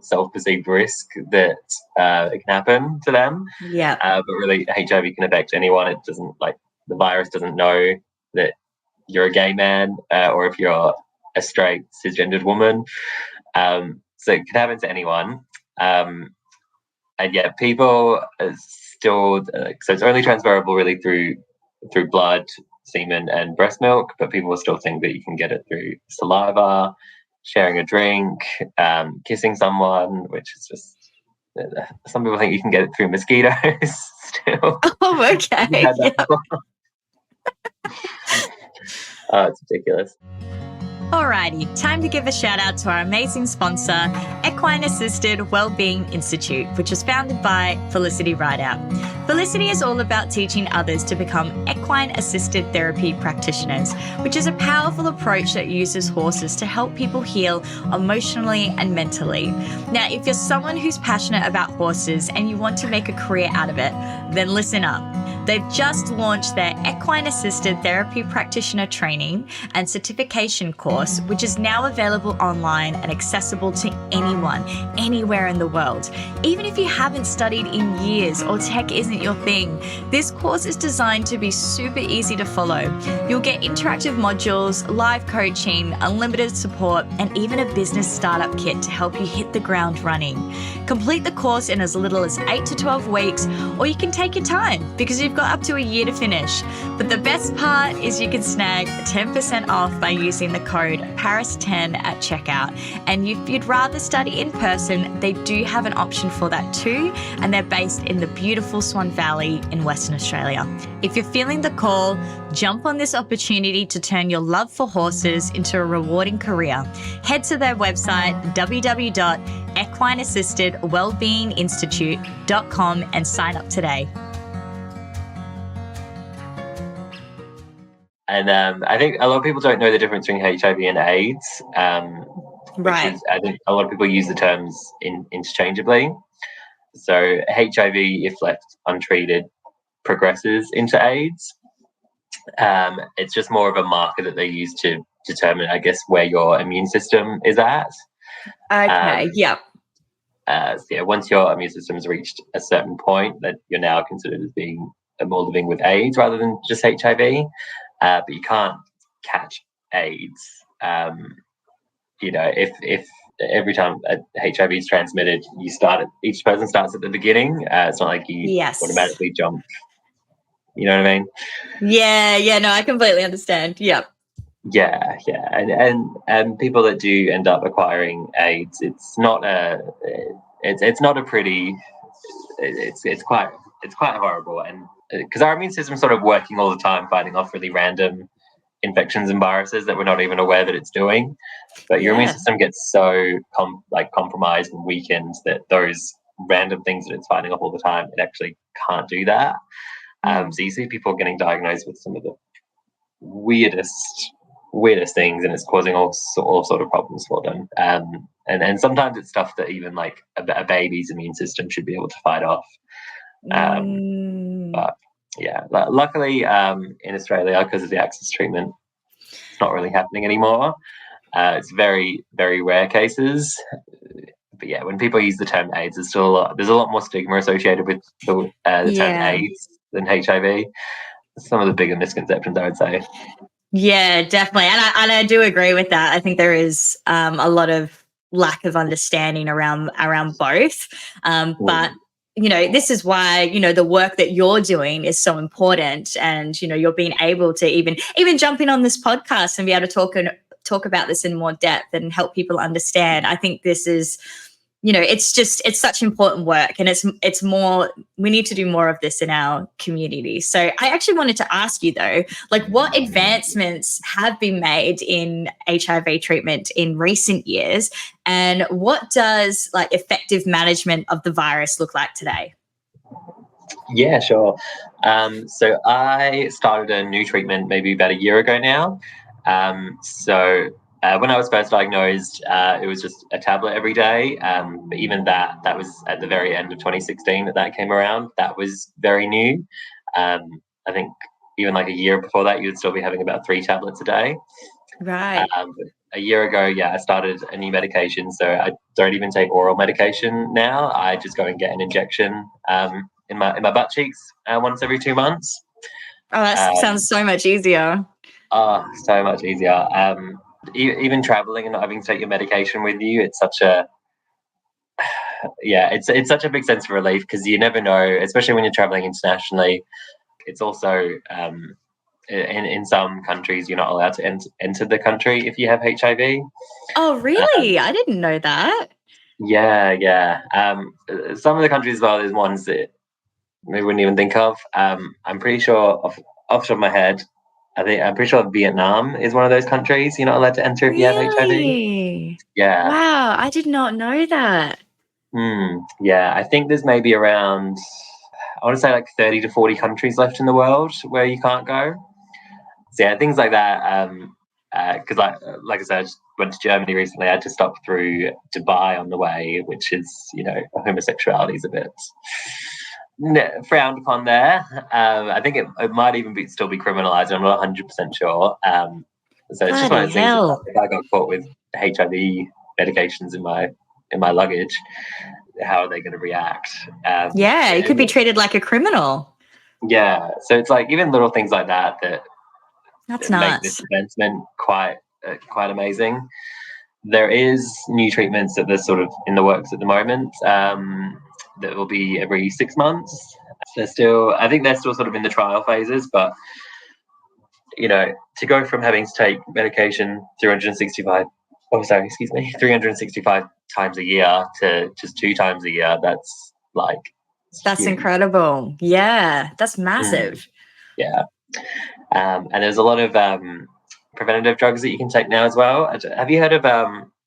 self-perceived risk that it can happen to them. Yeah. But really, HIV can affect anyone. It doesn't, like, the virus doesn't know that you're a gay man or if you're a straight cisgendered woman. So it can happen to anyone. And yeah, people still, so it's only transferable really through blood, semen, and breast milk, but people still think that you can get it through saliva, sharing a drink, kissing someone, which is just, some people think you can get it through mosquitoes still. Oh, okay. Oh, it's ridiculous. Alrighty, time to give a shout out to our amazing sponsor, Equine Assisted Wellbeing Institute, which was founded by Felicity Rideout. Felicity is all about teaching others to become equine assisted therapy practitioners, which is a powerful approach that uses horses to help people heal emotionally and mentally. Now, if you're someone who's passionate about horses and you want to make a career out of it, then listen up. They've just launched their Equine Assisted Therapy Practitioner Training and Certification course, which is now available online and accessible to anyone, anywhere in the world. Even if you haven't studied in years or tech isn't your thing, this course is designed to be super easy to follow. You'll get interactive modules, live coaching, unlimited support, and even a business startup kit to help you hit the ground running. Complete the course in as little as 8 to 12 weeks, or you can take your time because you've got up to a year to finish. But the best part is you can snag 10% off by using the code PARIS10 at checkout. And if you'd rather study in person, they do have an option for that too, and they're based in the beautiful Swan Valley in Western Australia. If you're feeling the call, jump on this opportunity to turn your love for horses into a rewarding career. Head to their website, www.equineassistedwellbeinginstitute.com, and sign up today. And I think a lot of people don't know the difference between HIV and AIDS. Right. I think a lot of people use the terms interchangeably. So HIV, if left untreated, progresses into AIDS. It's just more of a marker that they use to determine, I guess, where your immune system is at. Okay, So once your immune system has reached a certain point, that you're now considered as being more living with AIDS rather than just HIV. But you can't catch AIDS. If every time HIV is transmitted, each person starts at the beginning. It's not like you automatically jump. You know what I mean? Yeah. No, I completely understand. Yep. Yeah, and people that do end up acquiring AIDS, it's not a pretty. It's quite horrible, and because our immune system's sort of working all the time, fighting off really random infections and viruses that we're not even aware that it's doing. But your immune system gets so compromised and weakened that those random things that it's fighting off all the time, it actually can't do that. So you see people getting diagnosed with some of the weirdest things, and it's causing all sort of problems for them. And sometimes it's stuff that even like a baby's immune system should be able to fight off. But yeah, luckily in Australia, because of the access treatment, it's not really happening anymore. It's very, very rare cases. But yeah, when people use the term AIDS, there's a lot more stigma associated with the term AIDS than HIV. Some of the bigger misconceptions, I would say. Yeah, definitely. And I do agree with that. I think there is a lot of lack of understanding around both. But this is why, the work that you're doing is so important. And, you're being able to even jump in on this podcast and be able to talk about this in more depth and help people understand. I think this is, it's such important work, and it's more, we need to do more of this in our community. So I actually wanted to ask you though, like, what advancements have been made in HIV treatment in recent years, and what does like effective management of the virus look like today? Yeah, sure. So I started a new treatment maybe about a year ago now. When I was first diagnosed, it was just a tablet every day. But even that was at the very end of 2016 that came around. That was very new. I think even like a year before that, you'd still be having about 3 tablets a day. Right. A year ago, I started a new medication. So I don't even take oral medication now. I just go and get an injection in my butt cheeks once every 2 months. Oh, that sounds so much easier. Oh, so much easier. Even traveling and not having to take your medication with you, it's such a it's such a big sense of relief, because you never know, especially when you're traveling internationally. It's also in some countries you're not allowed to enter the country if you have HIV. Oh, really? I didn't know that. Yeah. Some of the countries as well, there's ones that we wouldn't even think of. I'm pretty sure off the top of my head, I'm pretty sure Vietnam is one of those countries you're not allowed to enter if you have HIV. Really? Yeah. Wow, I did not know that. Yeah, I think there's maybe around, I want to say like 30 to 40 countries left in the world where you can't go. So yeah, things like that. Because like I said, I just went to Germany recently. I had to stop through Dubai on the way, which is, homosexuality is a bit frowned upon there. I think it might even still be criminalised. I'm not 100% sure. So it's just one Bloody of those things. hell. If I got caught with HIV medications in my luggage, how are they going to react? Yeah, you could be treated like a criminal. Yeah, so it's like even little things like that That's make this nuts. advancement quite amazing. There is new treatments that are sort of in the works at the moment that will be every 6 months. I think they're still sort of in the trial phases, but to go from having to take medication 365 times a year to just 2 times a year, that's like That's huge. incredible. Yeah, that's massive. Yeah. And there's a lot of preventative drugs that you can take now as well. Have you heard of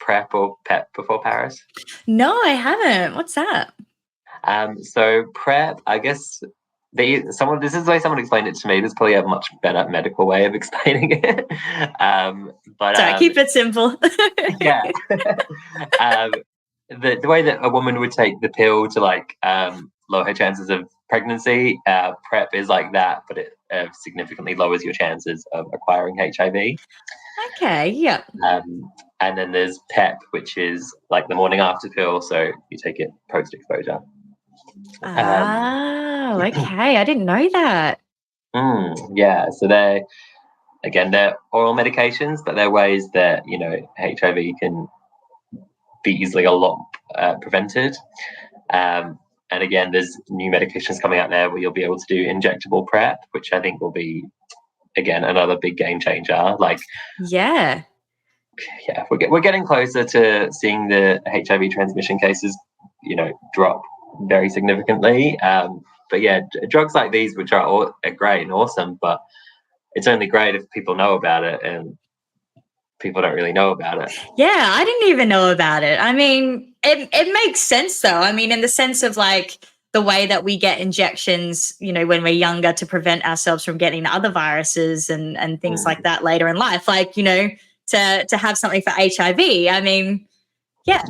PrEP or PEP before, Paris? No, I haven't. What's that? So PrEP, I guess this is the way someone explained it to me. There's probably a much better medical way of explaining it. Sorry, keep it simple. Yeah. The way that a woman would take the pill to lower her chances of pregnancy, PrEP is like that, but it significantly lowers your chances of acquiring HIV. Okay, yeah. And then there's PEP, which is like the morning after pill, so you take it post exposure. Oh, okay. I didn't know that. Yeah, so they're oral medications, but they're ways that HIV can be easily a lot prevented. And again, there's new medications coming out there where you'll be able to do injectable PrEP, which I think will be again another big game changer. Yeah. We're getting closer to seeing the HIV transmission cases, drop very significantly. But yeah, drugs like these, which are great and awesome, but it's only great if people know about it, and people don't really know about it. Yeah, I didn't even know about it. I mean, it makes sense though. I mean, in the sense of like the way that we get injections, when we're younger to prevent ourselves from getting other viruses and things like that later in life. Like, to have something for HIV. I mean, yeah.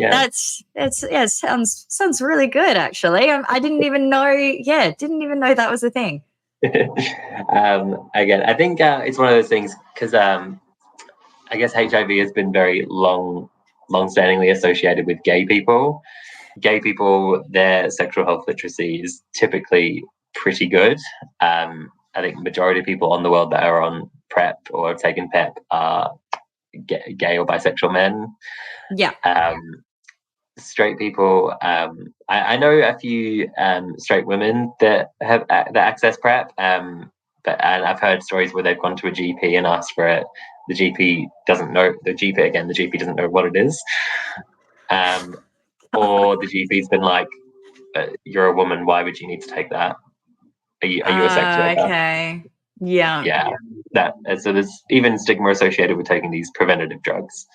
Sounds really good actually. I didn't even know. Yeah, didn't even know that was a thing. Again, I think it's one of those things because I guess HIV has been very long-standingly associated with gay people. Gay people, their sexual health literacy is typically pretty good. I think the majority of people on the world that are on PrEP or have taken PEP are gay or bisexual men. Yeah. Straight people, I know a few straight women that access PrEP, and I've heard stories where they've gone to a GP and asked for it. The GP doesn't know. The GP doesn't know what it is, or the GP's been like, "You're a woman. Why would you need to take that? Are you a sex worker?" Okay. Yeah. So there's even stigma associated with taking these preventative drugs.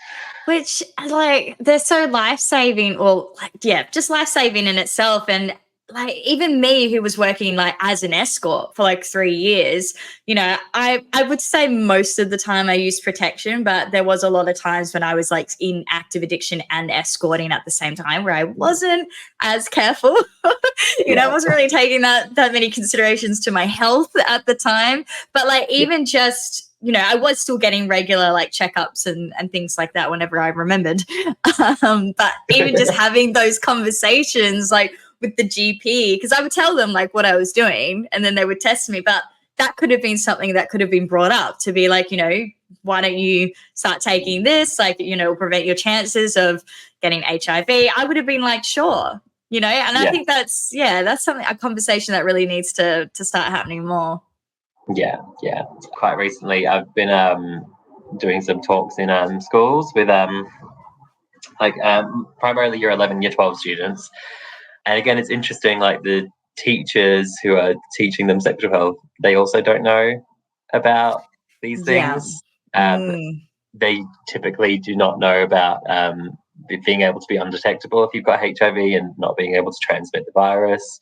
Which, like, they're so life-saving, or like, yeah, just life-saving in itself. And like, even me, who was working like as an escort for like 3 years, I would say most of the time I used protection, but there was a lot of times when I was like in active addiction and escorting at the same time where I wasn't as careful. I wasn't really taking that many considerations to my health at the time. But like, even just I was still getting regular like checkups and things like that whenever I remembered. But even just having those conversations like with the GP, because I would tell them like what I was doing and then they would test me. But that could have been something that could have been brought up to be like, why don't you start taking this? Like, prevent your chances of getting HIV. I would have been like, sure, and I think that's something, a conversation that really needs to start happening more. Yeah. Quite recently, I've been doing some talks in schools with primarily year 11, year 12 students. And again, it's interesting, like the teachers who are teaching them sexual health, they also don't know about these Yeah. things. Mm. They typically do not know about being able to be undetectable if you've got HIV and not being able to transmit the virus.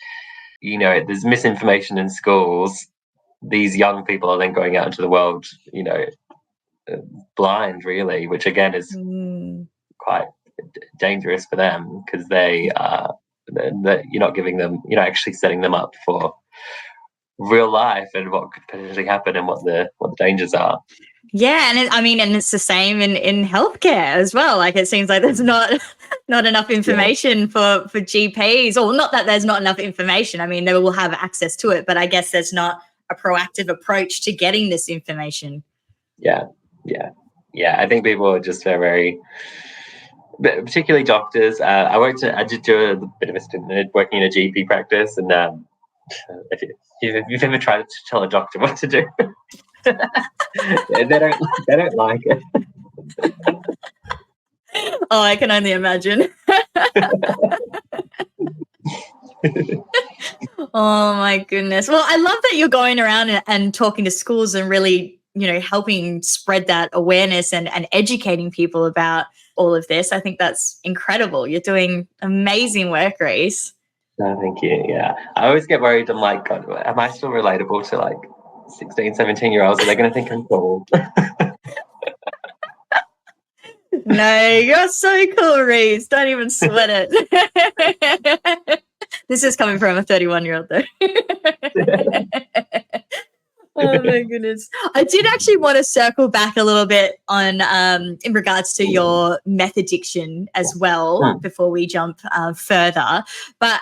You know, there's misinformation in schools. These young people are then going out into the world, you know, blind, really, which again is quite dangerous for them because you're not giving them, you're not actually setting them up for real life and what could potentially happen and what the dangers are. Yeah, and and it's the same in healthcare as well. Like it seems like there's not enough information for GPs, or not that there's not enough information. I mean, they will have access to it, but I guess there's not a proactive approach to getting this information. Yeah. I think people are just very, particularly doctors. I did do a bit of a stint working in a GP practice, and if you've ever tried to tell a doctor what to do, they don't like it. Oh, I can only imagine. Oh my goodness. Well, I love that you're going around and talking to schools and really, helping spread that awareness and educating people about all of this. I think that's incredible. You're doing amazing work, Rhys. No, thank you. Yeah. I always get worried. I'm like, God, am I still relatable to like 16, 17-year-olds? Are they going to think I'm cool? No, you're so cool, Rhys. Don't even sweat it. This is coming from a 31-year-old, though. Oh my goodness. I did actually want to circle back a little bit on in regards to your meth addiction as well before we jump further. But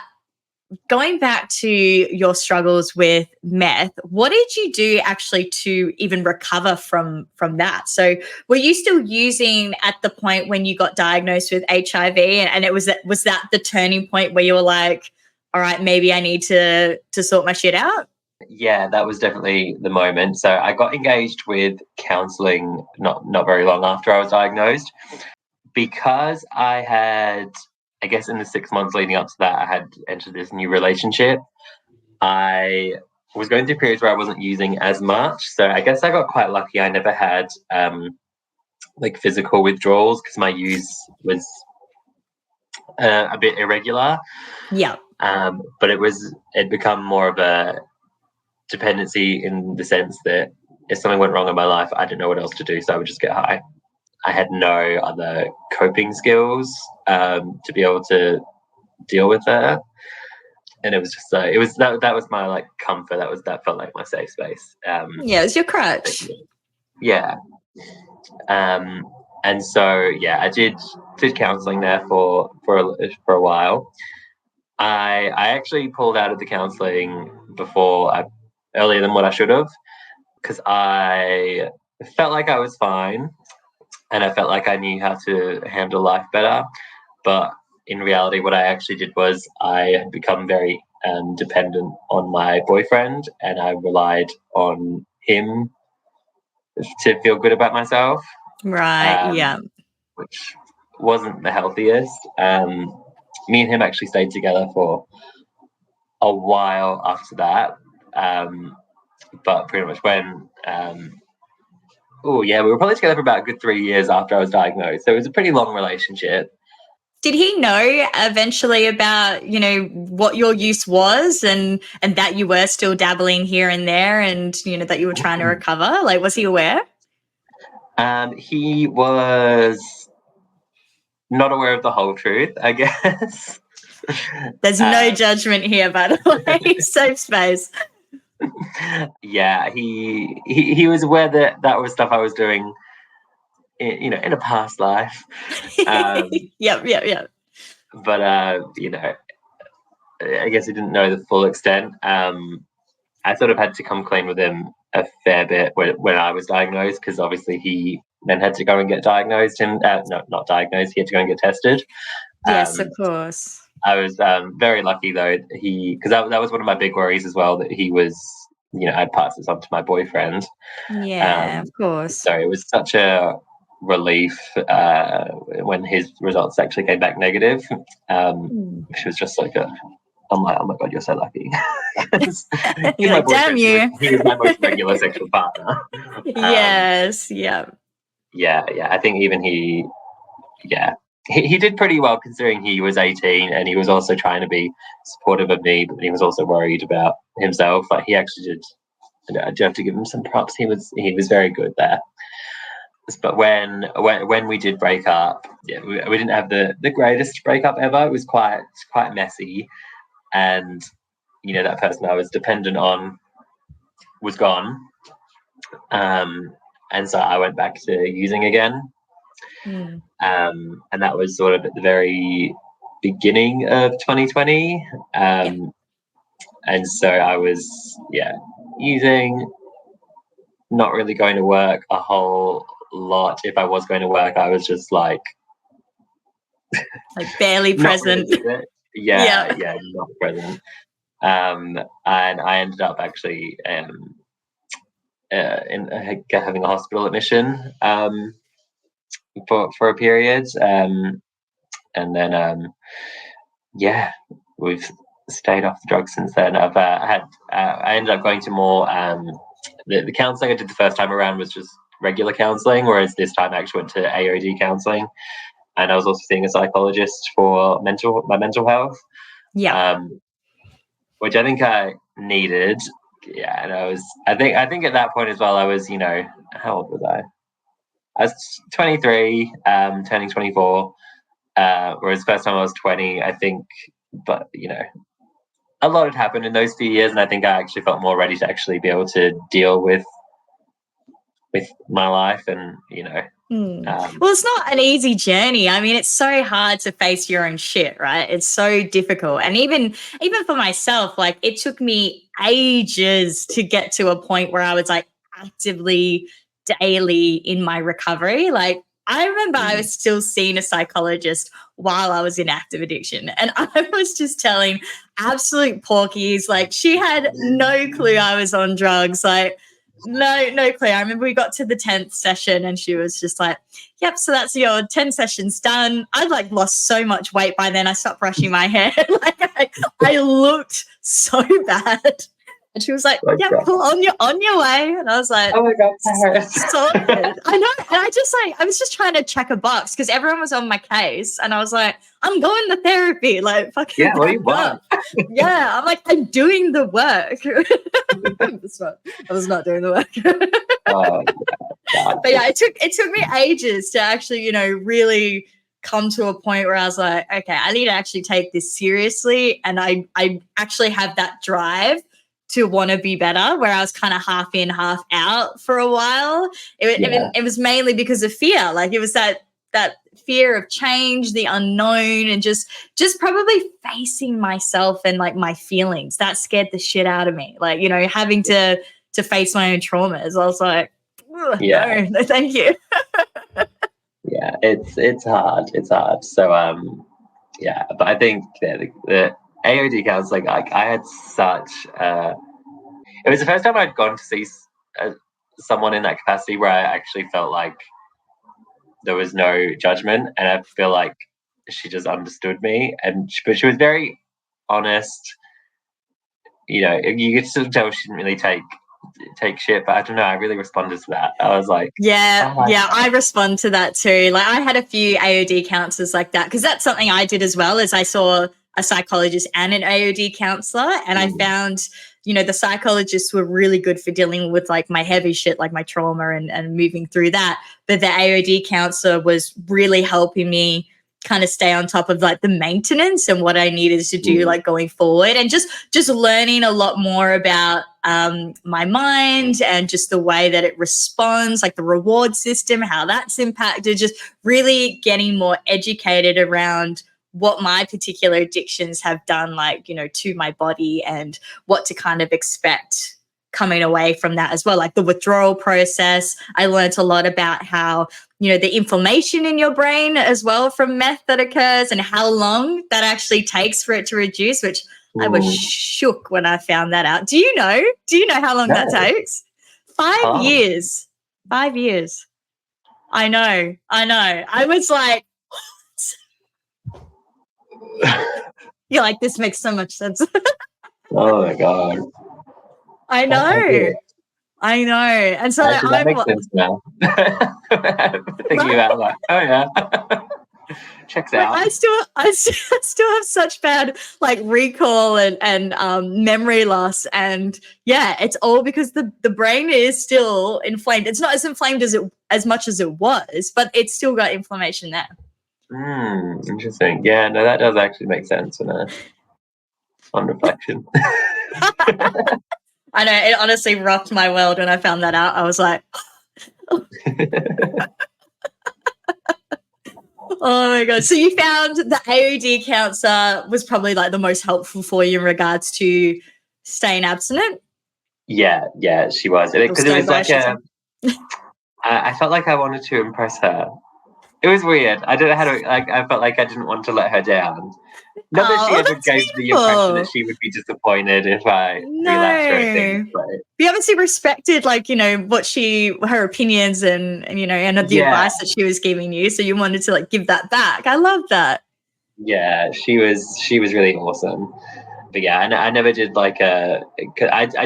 going back to your struggles with meth, what did you do actually to even recover from that? So were you still using at the point when you got diagnosed with HIV, and was that the turning point where you were like, all right, maybe I need to sort my shit out? Yeah, that was definitely the moment. So I got engaged with counselling not very long after I was diagnosed, because I had, I guess, in the 6 months leading up to that, I had entered this new relationship. I was going through periods where I wasn't using as much, so I guess I got quite lucky. I never had like physical withdrawals because my use was a bit irregular. Yeah. But it become more of a dependency in the sense that if something went wrong in my life, I didn't know what else to do, so I would just get high. I had no other coping skills to be able to deal with that, and it was just it was that was my like comfort. That felt like my safe space. Yeah, it was your crutch. Yeah, and so yeah, I did counselling there for a while. I actually pulled out of the counselling earlier than what I should have, because I felt like I was fine and I felt like I knew how to handle life better. But in reality, what I actually did was I had become very dependent on my boyfriend, and I relied on him to feel good about myself. Right, yeah. Which wasn't the healthiest. Me and him actually stayed together for a while after that. But pretty much when we were probably together for about a good 3 years after I was diagnosed. So it was a pretty long relationship. Did he know eventually about, what your use was and that you were still dabbling here and there, and, that you were trying to recover? Like, was he aware? He was not aware of the whole truth, I guess. There's no judgment here, by the way. Safe space. Yeah, he was aware that was stuff I was doing, in a past life. Yep. But I guess he didn't know the full extent. I sort of had to come clean with him a fair bit when I was diagnosed, because obviously he then had to go and get diagnosed, and not diagnosed. He had to go and get tested. Yes, of course. I was very lucky though, because that was one of my big worries as well, that he was, I'd pass this on to my boyfriend. Yeah, of course. So it was such a relief when his results actually came back negative, which was just like I'm like, oh my God, you're so lucky. You're like, damn you. He was my most regular sexual partner. Yes, yeah. Yeah. I think even he did pretty well considering he was 18 and he was also trying to be supportive of me, but he was also worried about himself. Like he actually did. I do have to give him some props. He was very good there. But when we did break up, we didn't have the greatest breakup ever. It was quite messy, and that person I was dependent on was gone, and so I went back to using again. And that was sort of at the very beginning of 2020. And so I was, using, not really going to work a whole lot. If I was going to work, I was just like barely present. Really not present. And I ended up actually having a hospital admission for a period, and then we've stayed off the drugs since then. I've I ended up going to more the counselling I did the first time around was just regular counselling, whereas this time I actually went to AOD counselling, and I was also seeing a psychologist for my mental health. Which I think I needed. Yeah, and I think at that point as well, I was, how old was I? I was 23, turning 24, whereas the first time I was 20, I think, but, a lot had happened in those few years, and I think I actually felt more ready to actually be able to deal with my life and, well, it's not an easy journey. I mean, it's so hard to face your own shit, right? It's so difficult. And even for myself, like it took me ages to get to a point where I was like actively daily in my recovery. Like I remember I was still seeing a psychologist while I was in active addiction. And I was just telling absolute porkies, like she had no clue I was on drugs. Like, no clue. I remember we got to the 10th session and she was just like, yep, so that's your 10 sessions done. I'd like lost so much weight by then. I stopped brushing my hair. Like I looked so bad. And she was like, yep, cool, on your way. And I was like, oh my God, sorted. I know. And I was just trying to check a box because everyone was on my case. And I was like, I'm going to therapy. Like, fucking. Yeah, what do you want? Yeah, I'm like, I'm doing the work. I was not doing the work. But yeah, it took me ages to actually, really come to a point where I was like, okay, I need to actually take this seriously. And I actually have that drive to want to be better, where I was kind of half in, half out for a while. It was mainly because of fear. Like it was that fear of change, the unknown, and just probably facing myself and like my feelings. That scared the shit out of me. Like, having to face my own traumas. I was like, no, thank you. Yeah, it's hard. It's hard. So but I think the AOD counselling, like I had such it was the first time I'd gone to see someone in that capacity where I actually felt like there was no judgment, and I feel like she just understood me, but she was very honest. You could sort of tell she didn't really take shit, but I don't know, I really responded to that. I was like, I respond to that too. Like I had a few AOD counselors like that, because that's something I did as well. As I saw a psychologist and an AOD counselor, and I found the psychologists were really good for dealing with like my heavy shit, like my trauma and moving through that, but the AOD counselor was really helping me kind of stay on top of like the maintenance and what I needed to do like going forward, and just learning a lot more about my mind and just the way that it responds, like the reward system, how that's impacted, just really getting more educated around what my particular addictions have done, like, to my body, and what to kind of expect coming away from that as well. Like the withdrawal process, I learned a lot about how, the inflammation in your brain as well from meth that occurs, and how long that actually takes for it to reduce, which I was shook when I found that out. Do you know how long that takes? 5 years. 5 years. I know. I was like, You're like, this makes so much sense. Oh my God. I know. I know. And so Actually, that makes sense now. Thinking about like, oh yeah. Checks out. I still have such bad like recall and memory loss, and yeah, it's all because the brain is still inflamed. It's not as inflamed as much as it was, but it's still got inflammation there. Interesting. Yeah, no, that does actually make sense on reflection. I know, it honestly rocked my world when I found that out. I was like, oh my God. So you found the AOD counselor was probably like the most helpful for you in regards to staying abstinent? Yeah, she was. Because it was like I felt like I wanted to impress her. It was weird. I don't know how to, like, I felt like I didn't want to let her down. Not that she ever gave the impression that she would be disappointed if I relapsed or anything. But you obviously respected, like, you know, her opinions and you know, and the advice that she was giving you. So you wanted to like give that back. I love that. Yeah, she was really awesome. But yeah, I never did like I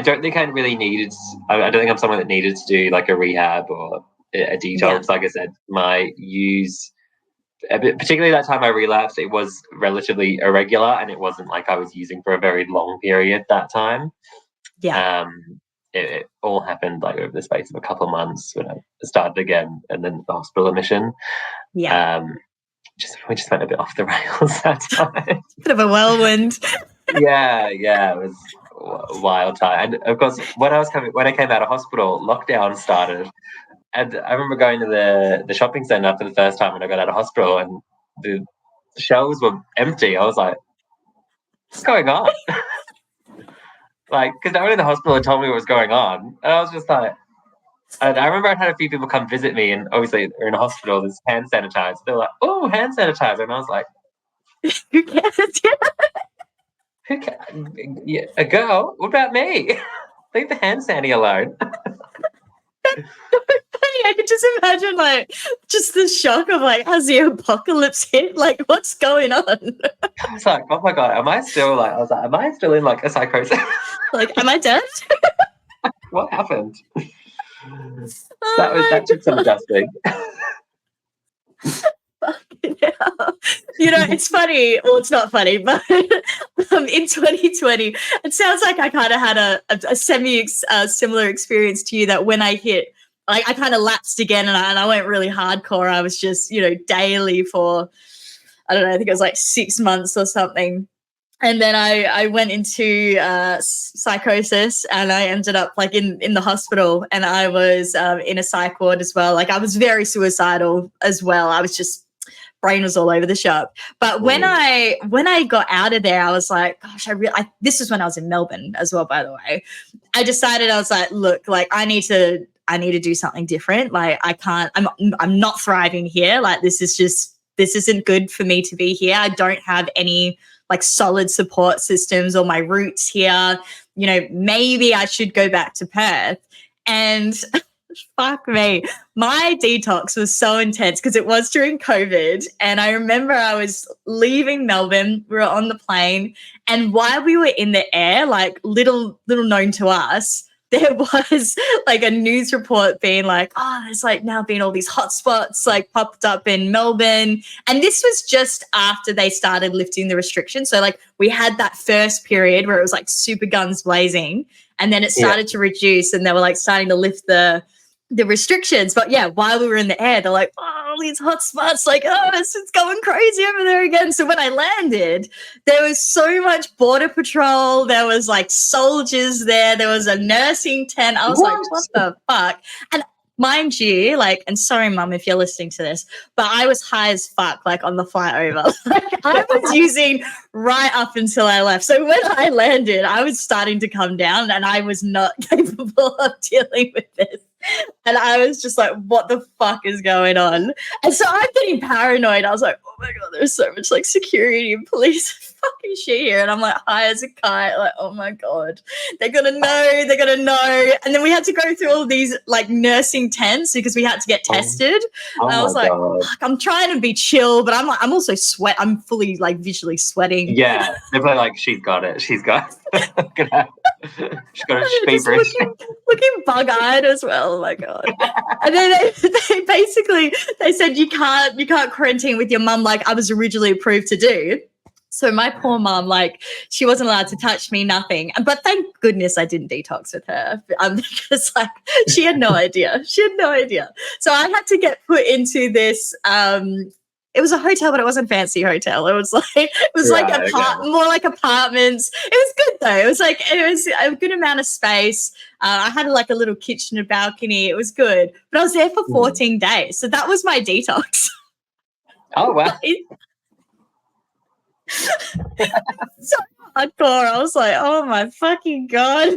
don't think I really needed, I don't think I'm someone that needed to do like a rehab or a detox. Yeah. Like I said, my use, particularly that time I relapsed, it was relatively irregular and it wasn't like I was using for a very long period that time. Yeah. It all happened like over the space of a couple of months when I started again, and then the hospital admission. Yeah. We just went a bit off the rails that time. Bit of a whirlwind. Yeah, it was a wild time. And of course, when I came out of hospital, lockdown started. And I remember going to the shopping centre for the first time when I got out of hospital, and the shelves were empty. I was like, what's going on? Like, because no one in the hospital had told me what was going on. And I was just like, and I remember I had a few people come visit me, and obviously they're in a hospital, there's hand sanitizer. They're like, oh, hand sanitizer. And I was like, who cares? Who cares? Yeah, a girl? What about me? Leave the hand sanitizer alone. I could just imagine like just the shock of like, has the apocalypse hit? Like, what's going on? I was like, oh my God, am I still in like a psychosis? Like, am I dead? What happened? That took some adjusting. You know, it's funny. Well, it's not funny, but in 2020, it sounds like I kind of had a similar experience to you, that when I hit, like, I kind of lapsed again and I went really hardcore. I was just, you know, daily for, I don't know, I think it was like 6 months or something. And then I went into psychosis, and I ended up like in the hospital, and I was in a psych ward as well. Like, I was very suicidal as well. I was just, brain was all over the shop. But when I got out of there, I was like, gosh, this is when I was in Melbourne as well, by the way. I decided, I was like, look, like I need to do something different. Like, I'm not thriving here. Like, this isn't good for me to be here. I don't have any like solid support systems or my roots here. You know, maybe I should go back to Perth. And fuck me, my detox was so intense because it was during COVID. And I remember I was leaving Melbourne, we were on the plane, and while we were in the air, like little known to us, there was like a news report being like, oh, there's like now been all these hotspots like popped up in Melbourne. And this was just after they started lifting the restrictions. So like we had that first period where it was like super guns blazing, and then it started to reduce, and they were like starting to lift the restrictions. But yeah, while we were in the air, they're like, oh, these hotspots, like, oh, it's going crazy over there again. So when I landed, there was so much border patrol. There was like soldiers there. There was a nursing tent. I was like, what the fuck? And mind you, like, and sorry, Mum, if you're listening to this, but I was high as fuck, like on the flight over. Like, I was using right up until I left. So when I landed, I was starting to come down, and I was not capable of dealing with this. And I was just like, what the fuck is going on? And so I'm getting paranoid. I was like, my God, there's so much like security and police fucking shit here. And I'm like high as a kite, like, oh my God, they're gonna know. And then we had to go through all these like nursing tents because we had to get tested. And I was like, fuck, I'm trying to be chill, but I'm also I'm fully like visually sweating. Yeah, they're probably like, she's got it. She's got she's got a feverish. Looking bug-eyed as well. Oh my God. And then they basically said you can't quarantine with your mum like I was originally approved to do. So my poor mum, like, she wasn't allowed to touch me, nothing. But thank goodness I didn't detox with her because, like, she had no idea. So I had to get put into this. It was a hotel, but it wasn't a fancy hotel. It was more like apartments. It was good though. It was a good amount of space. I had like a little kitchen and balcony. It was good, but I was there for 14 days. So that was my detox. Oh wow. So hardcore. I was like, oh my fucking God.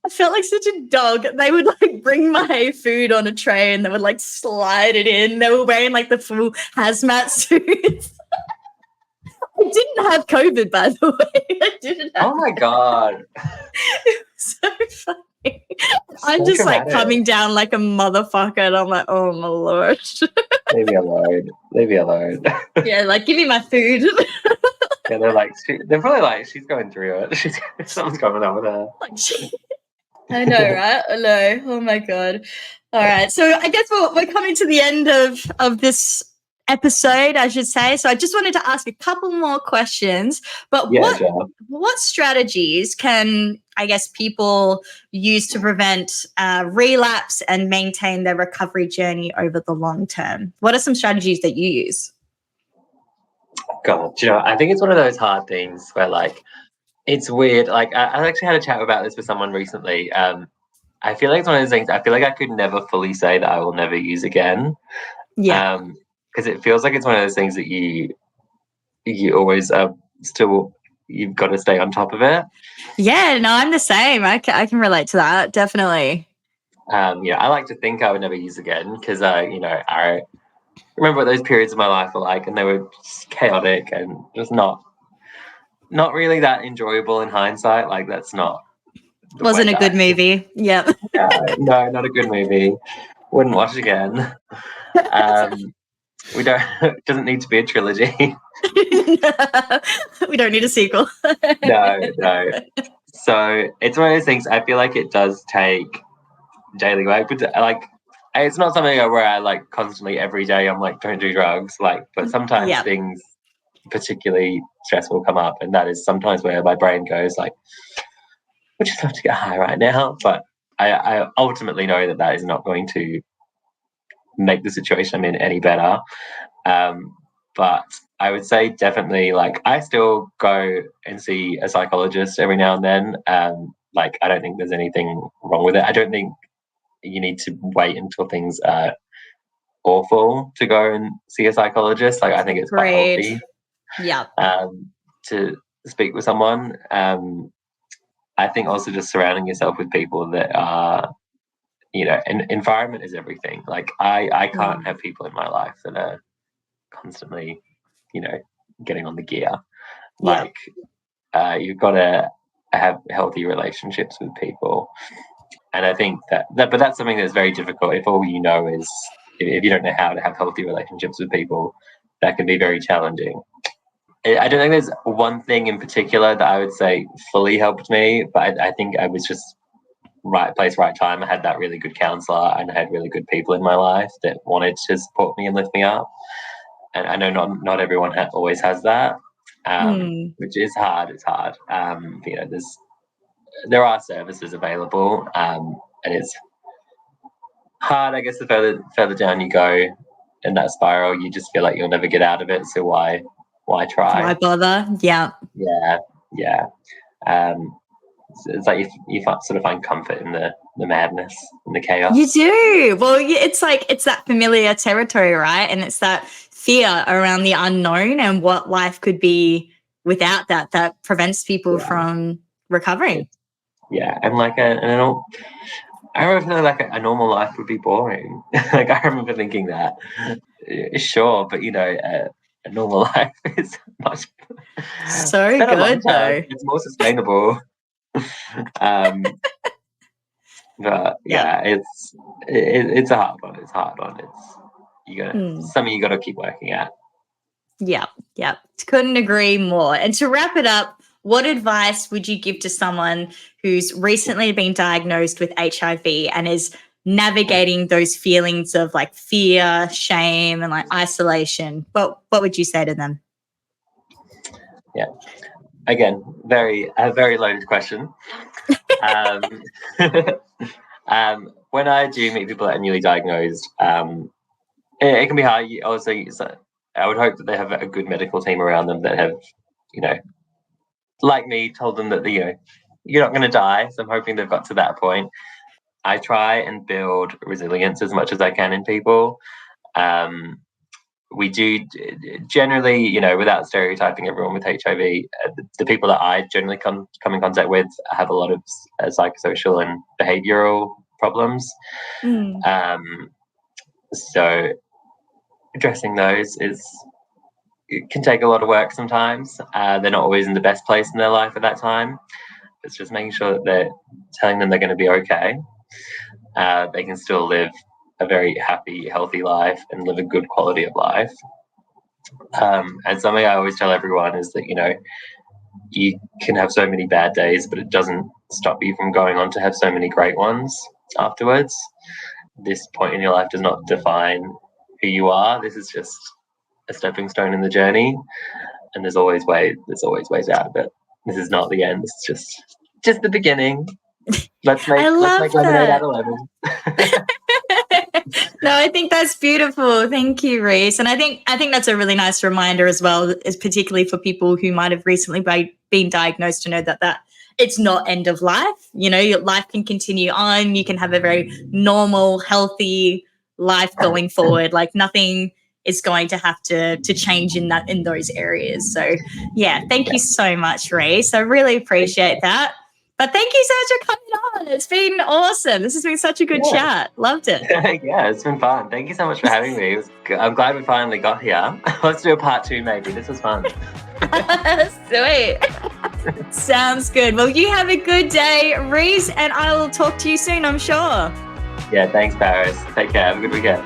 I felt like such a dog. They would like bring my food on a tray and they would like slide it in. They were wearing like the full hazmat suits. I didn't have COVID, by the way. I didn't have Oh my God. It was so funny. I'm just dramatic. Like coming down like a motherfucker and I'm like, oh my Lord. Leave me alone. Yeah, like give me my food. Yeah, they're probably like, she's going through it. Something's going on with her. I know, right? I know. Oh my God. All right. So I guess we're coming to the end of this episode, I should say. So I just wanted to ask a couple more questions. But what strategies can, I guess, people use to prevent relapse and maintain their recovery journey over the long term? What are some strategies that you use? God, I think it's one of those hard things where, like, it's weird. Like, I actually had a chat about this with someone recently. I feel like it's one of those things. I feel like I could never fully say that I will never use again. Yeah. Because it feels like it's one of those things that you always you've got to stay on top of it. Yeah, no, I'm the same. I can relate to that, definitely. I like to think I would never use again because I remember what those periods of my life were like, and they were just chaotic and just not really that enjoyable in hindsight. Like, that's not. Wasn't a good movie. Yep. No, not a good movie. Wouldn't watch again. We don't. It doesn't need to be a trilogy. We don't need a sequel. No. So it's one of those things. I feel like it does take daily work, but like, it's not something where I like constantly every day I'm like, don't do drugs. Like, but sometimes things particularly stressful come up, and that is sometimes where my brain goes like, we just have to get high right now. But I ultimately know that is not going to make the situation I'm in any better. But I would say definitely, like, I still go and see a psychologist every now and then. Like, I don't think there's anything wrong with it. I don't think you need to wait until things are awful to go and see a psychologist. Like, I think it's quite healthy. Yeah. To speak with someone. I think also just surrounding yourself with people that are, and environment is everything. Like, I can't have people in my life that are constantly, getting on the gear. Like, you've got to have healthy relationships with people. And I think but that's something that's very difficult if all you know is, if you don't know how to have healthy relationships with people, that can be very challenging. I don't think there's one thing in particular that I would say fully helped me, but I think I was just right place, right time. I had that really good counselor and I had really good people in my life that wanted to support me and lift me up. And I know not everyone always has that, which is hard. It's hard. There are services available, and it's hard, I guess. The further down you go in that spiral, you just feel like you'll never get out of it. So why try? Why bother? Yeah. It's like you sort of find comfort in the madness and the chaos. You do. Well, it's like it's that familiar territory, right? And it's that fear around the unknown and what life could be without that prevents people from recovering. Yeah, and like I remember feeling like a normal life would be boring. Like, I remember thinking that. sure, but a normal life is much. So It's better long good term. though. It's more sustainable. um, but Yeah. yeah, it's a hard one. It's a hard one. It's something you gotta keep working at. Yeah, yeah. Couldn't agree more. And to wrap it up, what advice would you give to someone who's recently been diagnosed with HIV and is navigating those feelings of like fear, shame, and like isolation? What would you say to them? Yeah. Again, a very loaded question. um, when I do meet people that are newly diagnosed, it can be hard. I would hope that they have a good medical team around them that have, like me, told them that you're not going to die. So I'm hoping they've got to that point. I try and build resilience as much as I can in people. We do generally, without stereotyping everyone with HIV, the people that I generally come in contact with have a lot of psychosocial and behavioral problems. So addressing those it can take a lot of work sometimes. They're not always in the best place in their life at that time. It's just making sure that they're telling them they're going to be okay. They can still live a very happy, healthy life and live a good quality of life. And something I always tell everyone is that, you can have so many bad days, but it doesn't stop you from going on to have so many great ones afterwards. This point in your life does not define who you are. This is just a stepping stone in the journey, and there's always ways out of it. This is not the end. It's just the beginning. Let's make lemonade out of lemons. No, I think that's beautiful. Thank you, Rhys. And I think that's a really nice reminder as well, is particularly for people who might have recently been diagnosed, to know that it's not end of life. Your life can continue on. You can have a very normal, healthy life going forward. Like nothing is going to have to change in those areas. So yeah, thank you so much, Rhys. I really appreciate that. But thank you so much for coming on. It's been awesome. This has been such a good chat. Loved it. Yeah, it's been fun. Thank you so much for having me. I'm glad we finally got here. Let's do a part 2 maybe. This was fun. Sweet. Sounds good. Well, you have a good day, Rhys, and I will talk to you soon, I'm sure. Yeah, thanks, Paris. Take care. Have a good weekend.